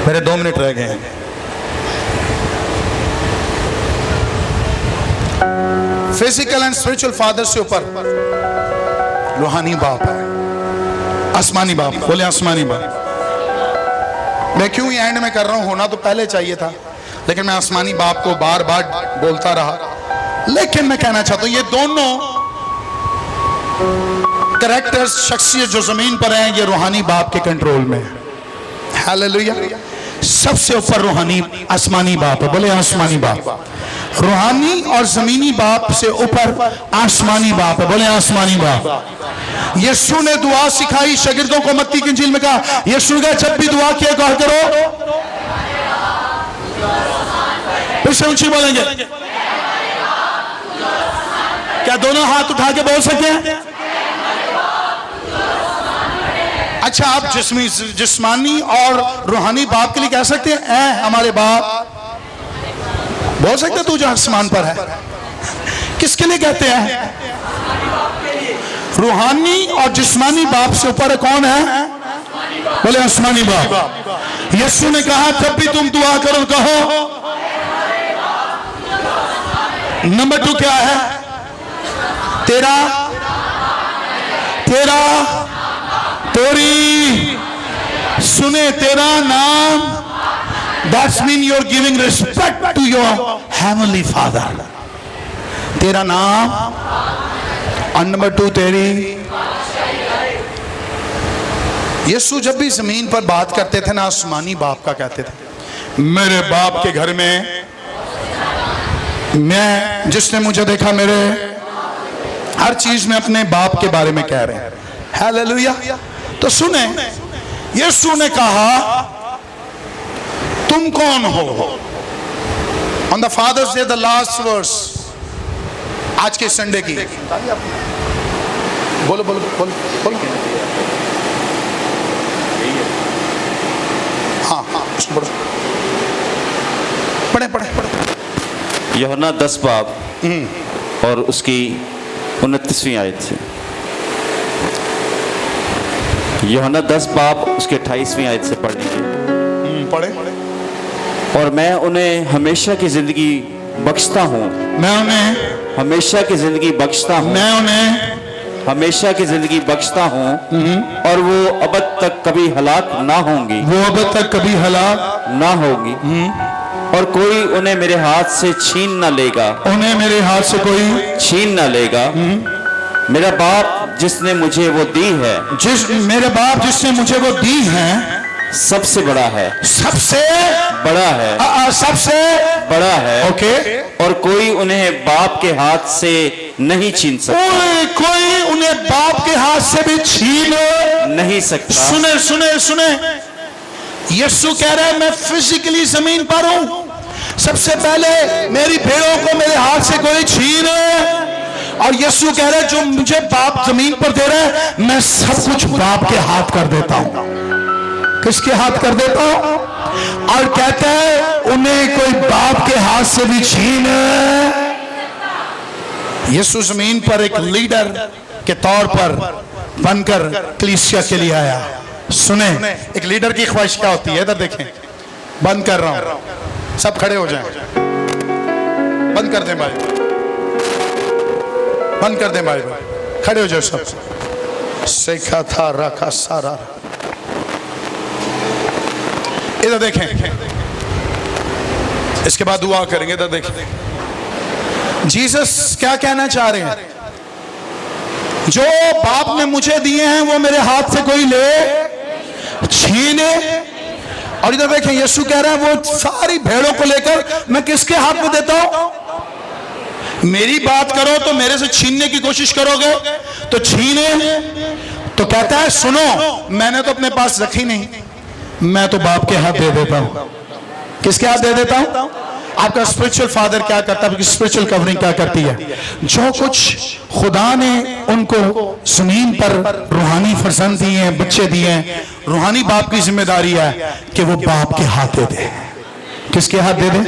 मेरे 2 मिनट रह गए हैं। फिजिकल एंड स्पिरिचुअल फादर से ऊपर रूहानी बाप है, आसमानी बाप। बोले आसमानी बाप। मैं क्यों ये एंड में कर रहा हूं, होना तो पहले चाहिए था, लेकिन मैं आसमानी बाप को बार बार बोलता रहा। लेकिन मैं कहना चाहता हूं ये दोनों कैरेक्टर्स, शख्सियत जो जमीन पर हैं, ये रूहानी बाप के कंट्रोल में है। हालेलुया। सबसे ऊपर रूहानी आसमानी बाप है। बोले आसमानी बाप। रूहानी और जमीनी बाप से ऊपर आसमानी बाप है। बोले आसमानी बाप। यीशु ने दुआ सिखाई शागिर्दों को, मत्ती की इंजील में कहा, यीशु ने जब भी दुआ किया कहा करो, फिर से ऊंची बोलेंगे। क्या दोनों हाथ उठा के बोल सकते हैं? अच्छा, आप जिस्मानी और रूहानी बाप के लिए कह सकते हैं, ऐ हमारे बाप। बोल सकते तू जो आसमान पर है। किसके लिए कहते हैं? रूहानी और जिस्मानी बाप से ऊपर कौन है? बोले आसमानी बाप। यीशु ने कहा जब भी तुम दुआ करो कहो। नंबर 2 क्या है? तेरा, तेरा, तेरी, सुने तेरा नाम। That's mean you're giving respect to your heavenly Father. तेरा नाम। और नंबर 2 तेरी। यीशु जब भी जमीन पर बात करते थे ना, आसमानी बाप का कहते थे। मेरे बाप के घर में, मैं जिसने मुझे देखा, मेरे हर चीज में अपने बाप के बारे में कह रहे हैं। हालेलुया। तो सुने, यीशु ने कहा तुम कौन हो? On the father's day, the last verse, आज के संडे की। बोलो बोलो बोलो बोलो। हाँ हाँ, पढ़ो पढ़े पढ़े पढ़े। यूहन्ना 10 बाब और उसकी 29वीं आयत से। यूहन्ना 10 बाब उसके 28वीं आयत से पढ़ लीजिए। पढ़े। और मैं उन्हें हमेशा की जिंदगी बख्शता हूँ। मैं उन्हें हमेशा की जिंदगी बख्शता हूँ। मैं उन्हें हमेशा की जिंदगी बख्शता हूँ, और वो अब तक कभी हलाक ना होंगी। वो अब तक कभी हलाक ना होगी, और कोई उन्हें मेरे हाथ से छीन ना लेगा। उन्हें मेरे हाथ से कोई छीन ना लेगा। मेरा बाप जिसने मुझे वो दी है, मेरे बाप जिसने मुझे वो दी है, सबसे बड़ा है। सबसे बड़ा है। सबसे बड़ा है। ओके। और कोई उन्हें बाप के हाथ से नहीं छीन सकता। कोई उन्हें बाप के हाथ से भी छीन नहीं सकता। सुने सुने सुने, यीशु कह रहा है मैं फिजिकली जमीन पर हूं। सबसे पहले मेरी भेड़ों को मेरे हाथ से कोई छीन, और यीशु कह रहा है जो मुझे बाप जमीन पर दे रहा है, मैं सब कुछ बाप के हाथ कर देता हूं। किसके हाथ कर देता हूं? और कहता है उन्हें कोई बाप के हाथ से भी छीन। यीशु जमीन पर एक लीडर के तौर पर बनकर कलीसिया के लिए आया। सुने, एक लीडर की ख्वाहिश क्या होती है? इधर देखें, बंद कर रहा हूं, सब खड़े हो जाएं। बंद कर दें भाई, बंद कर दें भाई, खड़े हो जाओ सब। सीखा था रखा सारा। इधर देखें, इसके बाद दुआ करेंगे। इधर देखें, जीसस क्या कहना चाह रहे हैं? जो बाप ने मुझे दिए हैं वो मेरे हाथ से कोई ले छीने। और इधर देखें, यीशु कह रहा है वो सारी भेड़ों को लेकर मैं किसके हाथ में देता हूं? मेरी बात करो तो मेरे से छीनने की कोशिश करोगे तो छीने। तो कहता है सुनो, मैंने तो अपने पास रखी नहीं, मैं तो बाप के हाथ दे देता हूं। किसके हाथ दे देता हूं? आपका स्पिरिचुअल फादर क्या करता है, स्पिरिचुअल कवरिंग क्या करती है? जो कुछ खुदा ने उनको जमीन पर रूहानी फर्जंद दिए हैं, बच्चे दिए हैं, रूहानी बाप की जिम्मेदारी है कि वो बाप के हाथ दे दे। किसके हाथ दे दे?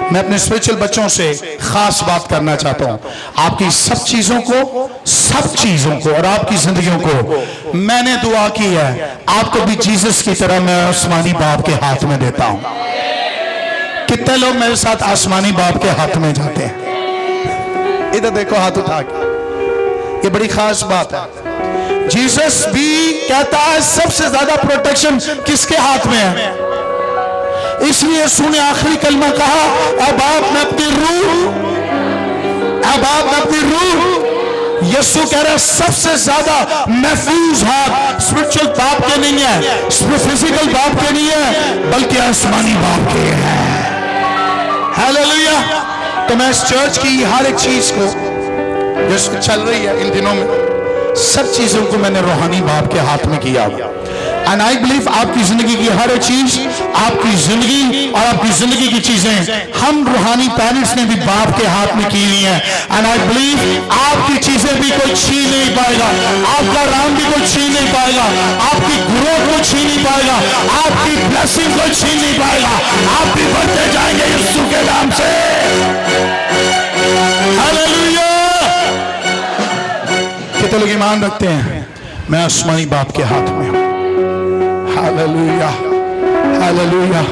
मैं अपने स्पिरिचुअल बच्चों से खास बात करना चाहता हूं। आपकी सब चीजों को और आपकी जिंदगियों को मैंने दुआ की है, आपको भी जीसस की तरह मैं आसमानी बाप के हाथ में देता हूं। कितने लोग मेरे साथ आसमानी बाप के हाथ में जाते हैं? इधर देखो, हाथ उठा के, ये बड़ी खास बात है। जीसस भी कहता है सबसे ज्यादा प्रोटेक्शन किसके हाथ में है? इसलिए यीशु ने आखिरी कलमा कहा, अब आप में अपनी रूह। यीशु कह रहा है सबसे ज्यादा महफूज हाथ स्पिरिचुअल बाप के नहीं है, फिजिकल बाप के नहीं है, बल्कि आसमानी बाप के है। हालेलुया। तो मैं इस चर्च की हर एक चीज को जो चल रही है इन दिनों में, सब चीजों को मैंने रूहानी बाप के हाथ में किया। एंड आई बिलीव आपकी जिंदगी की हर एक चीज, आपकी जिंदगी और आपकी जिंदगी की चीजें हम रूहानी पेरेंट्स ने भी बाप के हाथ में की हुई हैं। एंड आई बिलीव आपकी चीजें भी कोई छीन नहीं पाएगा, आपका राम भी कोई छीन नहीं पाएगा, आपकी ग्रोथ को छीन नहीं पाएगा, आपकी ब्लेसिंग को छीन नहीं पाएगा। आप भी बढ़ते जाएंगे यीशु के नाम से। हालेलुया। कितने लोग ईमान रखते हैं मैं आसमानी बाप के हाथ में हूं? Hallelujah, hallelujah.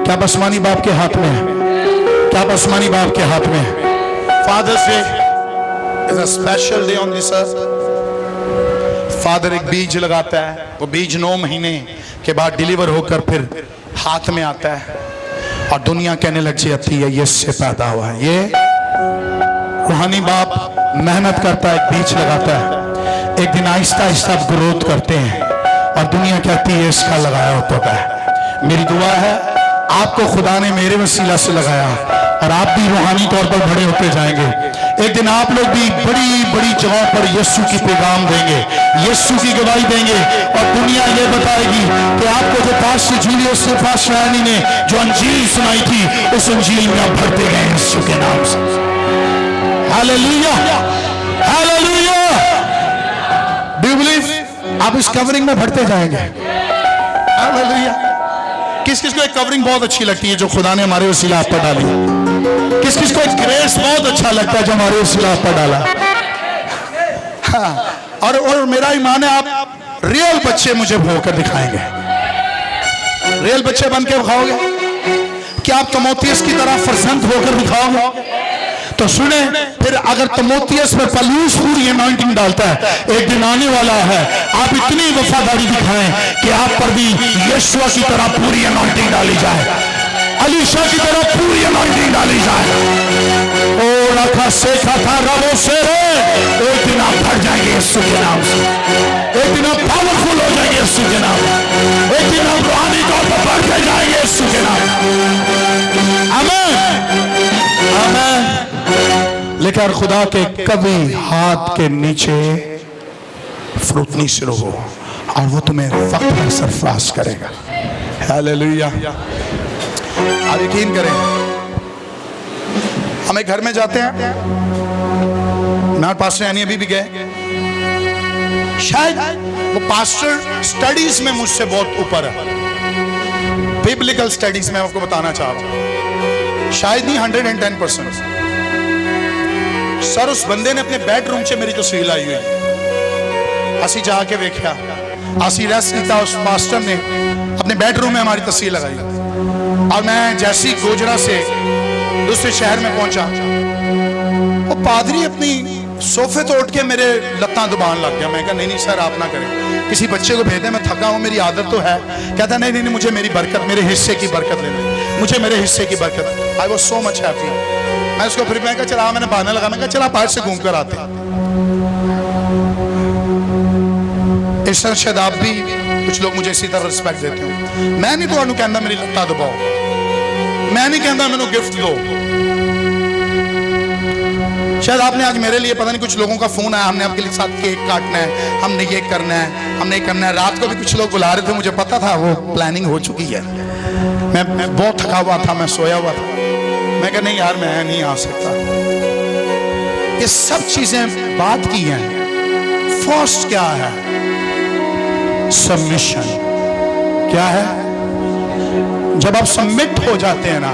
क्या आप आसमानी बाप के हाथ में है? क्या आप आसमानी बाप के हाथ में है? Father's day is a special day on this earth. Father एक बीज लगाता है, वो बीज 9 महीने के बाद डिलीवर होकर फिर हाथ में आता है और दुनिया कहने लग जाती है ये इससे पैदा हुआ है। ये रूहानी बाप मेहनत करता है, एक बीज लगाता है, एक दिन आहिस्ता आहिस्ता ग्रोथ करते हैं और दुनिया कहती है इसका लगाया होता है। मेरी दुआ है आपको खुदा ने मेरे वसीला से लगाया और आप भी रूहानी तौर पर बड़े होते जाएंगे। एक दिन आप लोग भी बड़ी बड़ी जगहों पर यीशु की पैगाम देंगे, यीशु की गवाही देंगे और दुनिया ये बताएगी कि आपको जो पास्टर जूलियस से पास्टर एनी ने जो अंजील सुनाई थी, उस अंजील में आप भरते गए यीशु के नाम से। Hallelujah, hallelujah. Do you believe आप इस कवरिंग में भरते जाएंगे? हालेलुया। किस किस को एक कवरिंग बहुत अच्छी लगती है जो खुदा ने हमारे वसीला आप पर डाली? किस किस को एक ग्रेस बहुत अच्छा लगता है जो हमारे वसीला आप पर डाला? हाँ, और मेरा ईमान है आप रियल बच्चे मुझे होकर दिखाएंगे, रियल बच्चे बन के दिखाओगे। क्या आप तमोथियस की तरह फर्जंद होकर दिखाओगे? तो सुने, फिर अगर तमोथियस में पलूस पूरी अनॉइंटिंग डालता है, एक दिन आने वाला है आप इतनी वफादारी दिखाएं कि आप पर भी यीशु की तरह पूरी अनॉइंटिंग डाली जाए, अलीशा की तरह पूरी अनॉइंटिंग डाली जाए। ओ रखा सेखा था रबो से, एक दिन आप भर जाएंगे यीशु के नाम से, एक दिन आप पावरफुल हो जाएंगे यीशु के नाम, एक दिन आप रूहानी तौर पर बढ़ते जाएंगे यीशु के नाम। आमीन, आमीन। लेकर खुदा के कभी हाथ के नीचे फ्रूट नहीं शुरू हो और वो तुम्हें वक्त पर सरफराज करेगा। हालेलुया। आप यकीन करें, हमें घर में जाते हैं, मैं पास्टर यानी अभी भी गए, शायद वो पास्टर स्टडीज में मुझसे बहुत ऊपर है, बिब्लिकल स्टडीज में आपको बताना चाह रहा हूं, शायद नहीं 110%। सर उस बंदे ने अपने बेडरूम से मेरी तस्वीर लाई हुई, असी जाके वेख्या, असी रेस्ट किया, उस पास्टर ने अपने बेडरूम में हमारी तस्वीर लगाई। और मैं जैसी गोजरा से दूसरे शहर में पहुंचा, वो पादरी अपनी सोफे तो उठ के मेरे लत्तां दुबान लग गया। मैं कहा नहीं सर आप ना करें, किसी बच्चे को भेज दें, मैं थका हूँ, मेरी आदत तो है। कहता नहीं मुझे मेरी बरकत, मेरे हिस्से की बरकत लेना, मुझे मेरे हिस्से की बरकत। I was so much happy. मैं उसको फिर मैं कहा चला, मैंने बहाना लगा, मैं कहा चला बाहर से घूम कर आते। इस तरह शायद आप भी, कुछ लोग मुझे इसी तरह रिस्पेक्ट देते हो। मैं नहीं तो कहना मेरी लत्ता दबाओ, मैं नहीं कहता मैंने गिफ्ट दो। शायद आपने आज मेरे लिए, पता नहीं कुछ लोगों का फोन आया, हमने आपके लिए साथ केक काटना है, हमने ये करना है, हमने ये करना है। रात को भी कुछ लोग बुला रहे थे, मुझे पता था वो प्लानिंग हो चुकी है। मैं बहुत थका हुआ था, मैं सोया हुआ था। मैं कहा नहीं यार मैं नहीं आ सकता। ये सब चीजें बात की हैं। फर्स्ट क्या है? सबमिशन। क्या है? जब आप सबमिट हो जाते हैं ना,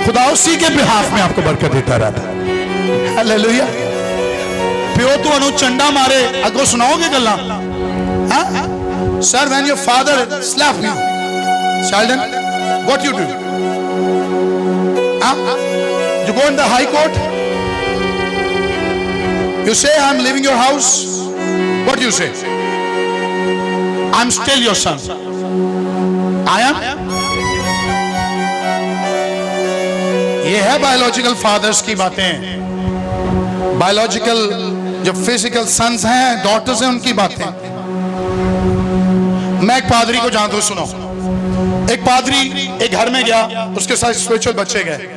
खुदा उसी के बिहाफ में आपको बरकत देता रहता है। हालेलुया। प्यो तू चंडा मारे, अगो सुनाओगे गल्ला? Sir when your father slap you, children, what you do? You go in the high court, you say I'm leaving your house. What do you say? I'm still your son. I am. ये है biological fathers की बातें, biological जो physical sons हैं, daughters हैं, उनकी बातें। मैं एक पादरी को जानता हूं, सुनो। एक पादरी एक घर में गया, उसके साथ स्पिरिचुअल बच्चे गए।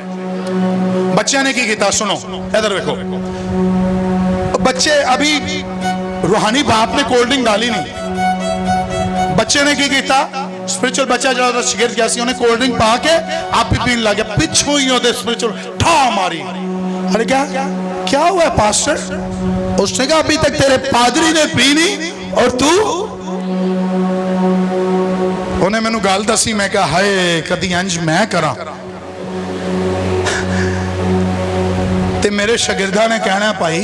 बच्चे ने की था, सुनो इधर देखो। बच्चे अभी रूहानी बाप ने कोल्ड ड्रिंक डाली नहीं, बच्चे ने की था, स्पिरिचुअल बच्चा जो शिगिर गया सी, उन्हें कोल्ड ड्रिंक पा के आप भी पीने लग गया। पिछू ही होते स्पिरिचुअल ठा मारी। अरे क्या हुआ है पास्टर? उसने कहा अभी तक तेरे पादरी ने पी नहीं और तू। उन्हें मैनू गल दसी, मैं कहा हाय कदी अंज मैं करा ते मेरे शागिर्दा ने कहना भाई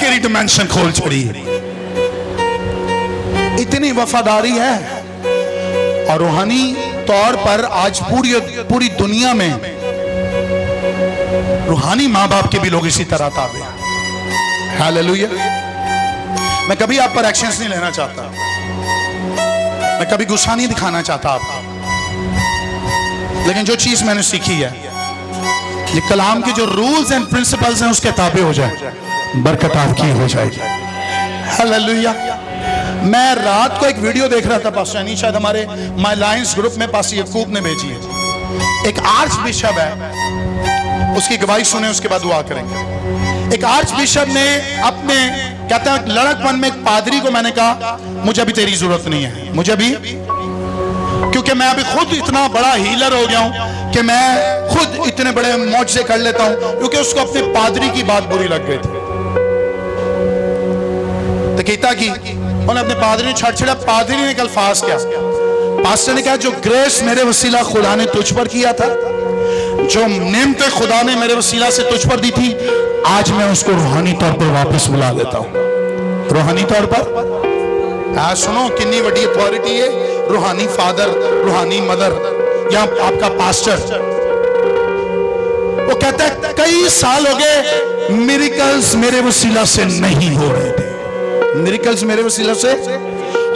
केरी डिमेंशन खोल छड़ी, इतनी वफादारी है। और रूहानी तौर पर आज पूरी दुनिया में रूहानी माँ बाप के भी लोग इसी तरह ताबे हैं। हालेलुया। मैं कभी आप पर एक्शंस नहीं लेना चाहता, मैं कभी गुस्सा नहीं दिखाना चाहता आपको, लेकिन जो चीज मैंने सीखी है, ये कलाम के जो रूल्स एंड प्रिंसिपल्स हैं उसके ताबे हो जाए, बरकत आपकी हो जाएगी। हालेलुया। मैं रात को एक वीडियो देख रहा था, पास्टर यानी शायद हमारे माय लायंस ग्रुप में पास्टर यकूब ने भेजी है। एक आर्च बिशप है, उसकी गवाही सुने, उसके बाद दुआ करेंगे। एक आर्च बिशप ने अपने, कहता है लड़कपन में एक पादरी को मैंने कहा मुझे अभी तेरी जरूरत नहीं है, मुझे अभी, क्योंकि मैं अभी खुद इतना बड़ा हीलर हो गया हूं कि मैं खुद इतने बड़े मौजे कर लेता हूं, क्योंकि उसको अपने पादरी की बात बुरी लग गई थी। तो कहता कि उन्होंने अपने पादरी ने छड़ा, पादरी ने कल फास्ट किया। पास्टर ने कहा जो ग्रेस मेरे वसीला खुदा ने तुझ पर किया था, जो नेमतें खुदा ने मेरे वसीला से तुझ पर दी थी, आज मैं उसको रूहानी तौर पर वापस बुला लेता हूं। रूहानी तौर पर सुनो कितनी बड़ी अथॉरिटी है रूहानी फादर, रूहानी मदर या आपका पास्टर। वो कहता है कई साल हो गए मिरेकल्स मेरे वसीला से नहीं हो रहे थे, मिरेकल्स मेरे वसीला से।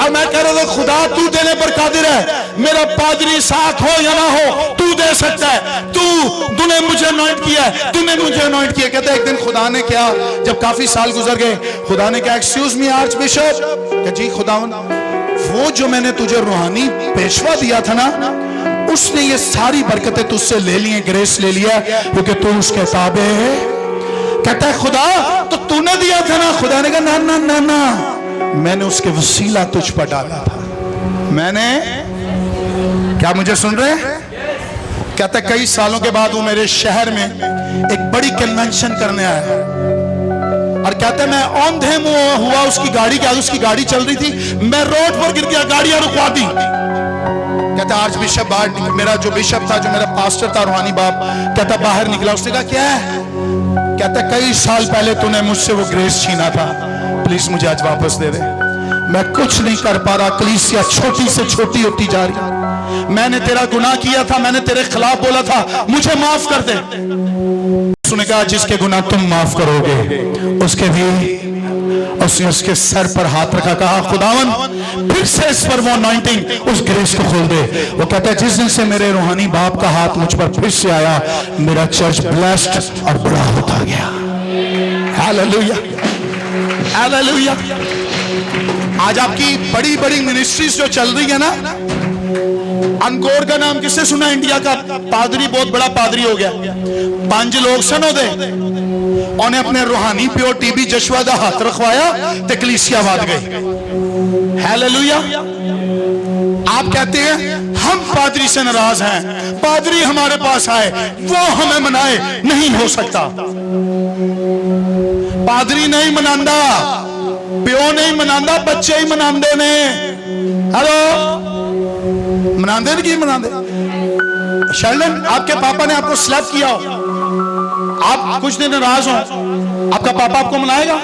और मैं कह रहा था खुदा तू देने पर कादिर है, मेरा पादरी साथ हो या ना हो तू दे सकता है, तूने मुझे अनॉइंट किया है, तूने मुझे अनॉइंट किया। कहता है एक दिन खुदा ने क्या, जब काफी साल गुजर गए, खुदा ने कहा एक्सक्यूज मी आर्च बिशप, जी खुदावन वो जो मैंने तुझे रूहानी पेशवा दिया था ना, उसने ये सारी बरकतें तुझसे ले ली हैं, ग्रेस ले लिया, क्योंकि तू उसके ताबे है। कहता है खुदा तो तूने दिया था ना? खुदा ने कहा ना ना ना ना, मैंने उसके वसीला तुझ पर डाला था। मैंने, क्या मुझे सुन रहे हैं? कहता है कई सालों के बाद वो मेरे शहर में एक बड़ी कन्वेंशन करने आया, और कहता है मैं औंधे मुंह हुआ उसकी गाड़ी के आगे, उसकी गाड़ी चल रही थी, मैं रोड पर गिर गया, गाड़ियां रुकवा दी। कहता आर्च बिशप बाहर, मेरा जो बिशप था, जो मेरा पास्टर था रूहानी बाप, कहता बाहर निकला। उसने कहा क्या है? कहता कई साल पहले तूने मुझसे वो ग्रेस छीना था, प्लीज मुझे आज वापस दे दे। मैं कुछ नहीं कर पा रहा, कलीसिया छोटी से छोटी होती जा रही, मैंने तेरा गुनाह किया था, मैंने तेरे खिलाफ बोला था, मुझे माफ कर दे। यीशु ने कहा जिसके गुनाह तुम माफ करोगे उसके भी, उसने उसके सर पर हाथ रखा, कहा खुदावन फिर से इस पर वो अनॉइंटिंग, उस ग्रेस को खोल दे। वो कहता है जिस दिन से मेरे रूहानी बाप का हाथ मुझ पर फिर से आया, मेरा चर्च ब्लेस्ड और बड़ा होता गया। Hallelujah, hallelujah. आज आपकी बड़ी बड़ी मिनिस्ट्रीज जो चल रही है ना, अनकोर का नाम किससे सुना? इंडिया का पादरी, बहुत बड़ा पादरी हो गया। 5 लोग सन होते, उन्हें अपने रूहानी प्यो टीबी जशवा का हाथ रखवाया ते कलीसिया बात गई। हालेलुया। आप कहते हैं हम पादरी से नाराज हैं, पादरी हमारे पास आए वो हमें मनाए, नहीं हो सकता। पादरी नहीं मनांदा, प्यो नहीं मनांदा, बच्चे ही मनांदे ने। हेलो, मनांदे नहीं, की मनांदे? शर्लन, आपके पापा ने आपको स्लैप किया हो, आप कुछ दिन नाराज हो, आपका पापा आपको मनाएगा?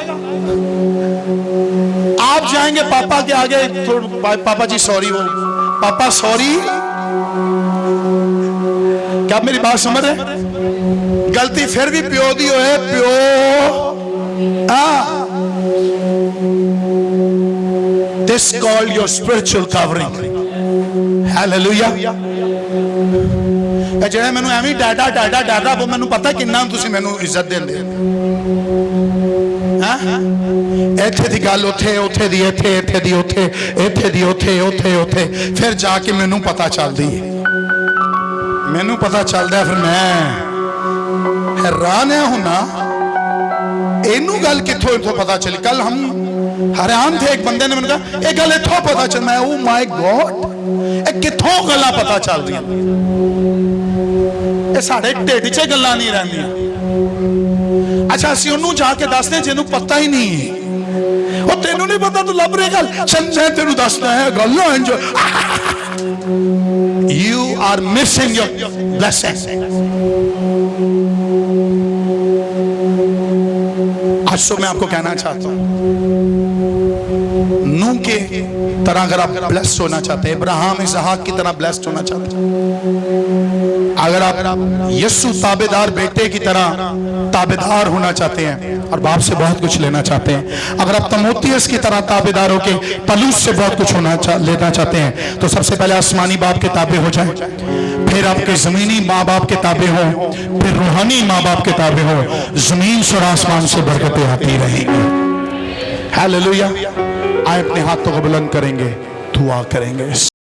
आप जाएंगे पापा के आगे, पापा जी सॉरी, वो पापा सॉरी। क्या आप मेरी बात समझ रहे? गलती फिर भी प्यो दी हो है, प्यो। This called your spiritual covering. Hallelujah. ਜਿਹੜੇ ਮੈਨੂੰ ਐਵੇਂ ਡਾਡਾ ਡਾਡਾ ਡਾਡਾ, ਉਹ ਮੈਨੂੰ ਪਤਾ ਕਿੰਨਾ ਤੁਸੀਂ ਮੈਨੂੰ ਇੱਜ਼ਤ ਦਿੰਦੇ। ਹਾਂ, ਇੱਥੇ ਦੀ ਗੱਲ ਉੱਥੇ, ਉੱਥੇ ਦੀ ਇੱਥੇ, ਇੱਥੇ ਦੀ ਉੱਥੇ, ਇੱਥੇ ਦੀ ਉੱਥੇ, ਉੱਥੇ ਉੱਥੇ, ਫਿਰ ਜਾ ਕੇ ਮੈਨੂੰ ਪਤਾ ਚੱਲਦੀ ਹੈ, ਮੈਨੂੰ ਪਤਾ ਚੱਲਦਾ, ਫਿਰ ਮੈਂ ਹੈਰਾਨ ਹੁੰਨਾ ਇਹਨੂੰ ਗੱਲ ਕਿੱਥੋਂ ਇੱਥੋਂ पता चली। कल हम हैरान थे, एक बंदे ने मैंने कहा ये गल इत्थों पता चल, मैं ओ माय गॉड ये कित्थों गल्लां पता चल रही, ये साडे ढिड च गल्लां नहीं रहिंदियां। अच्छा असीं ओनू जाके दसदे जिन्नू पता ही नहीं है, ओ तेनू नहीं पता, तू लभ रही गल, चल मैं तेनू दसदा है गल्लां इंज। You are missing your blessing। आज तो मैं आपको कहना चाहता हूं, नूह के तरह अगर आप ब्लेस्ड होना चाहते हैं, इब्राहिम इसहाक की तरह ब्लेस्ड होना चाहते हैं, अगर आप यीशु ताबेदार बेटे की तरह ताबेदार होना चाहते हैं और बाप से बहुत कुछ लेना चाहते हैं, अगर आप तमोथियस की तरह ताबेदार होके पलूस से बहुत कुछ लेना चाहते हैं, तो सबसे पहले आसमानी बाप के ताबे हो जाएं, फिर आपके जमीनी माँ बाप के ताबे हो, फिर रूहानी माँ बाप के ताबे हो, जमीन और आसमान से बरकतें आती रहेंगी। हालेलुया। आए अपने हाथों को बुलंद करेंगे, दुआ करेंगे।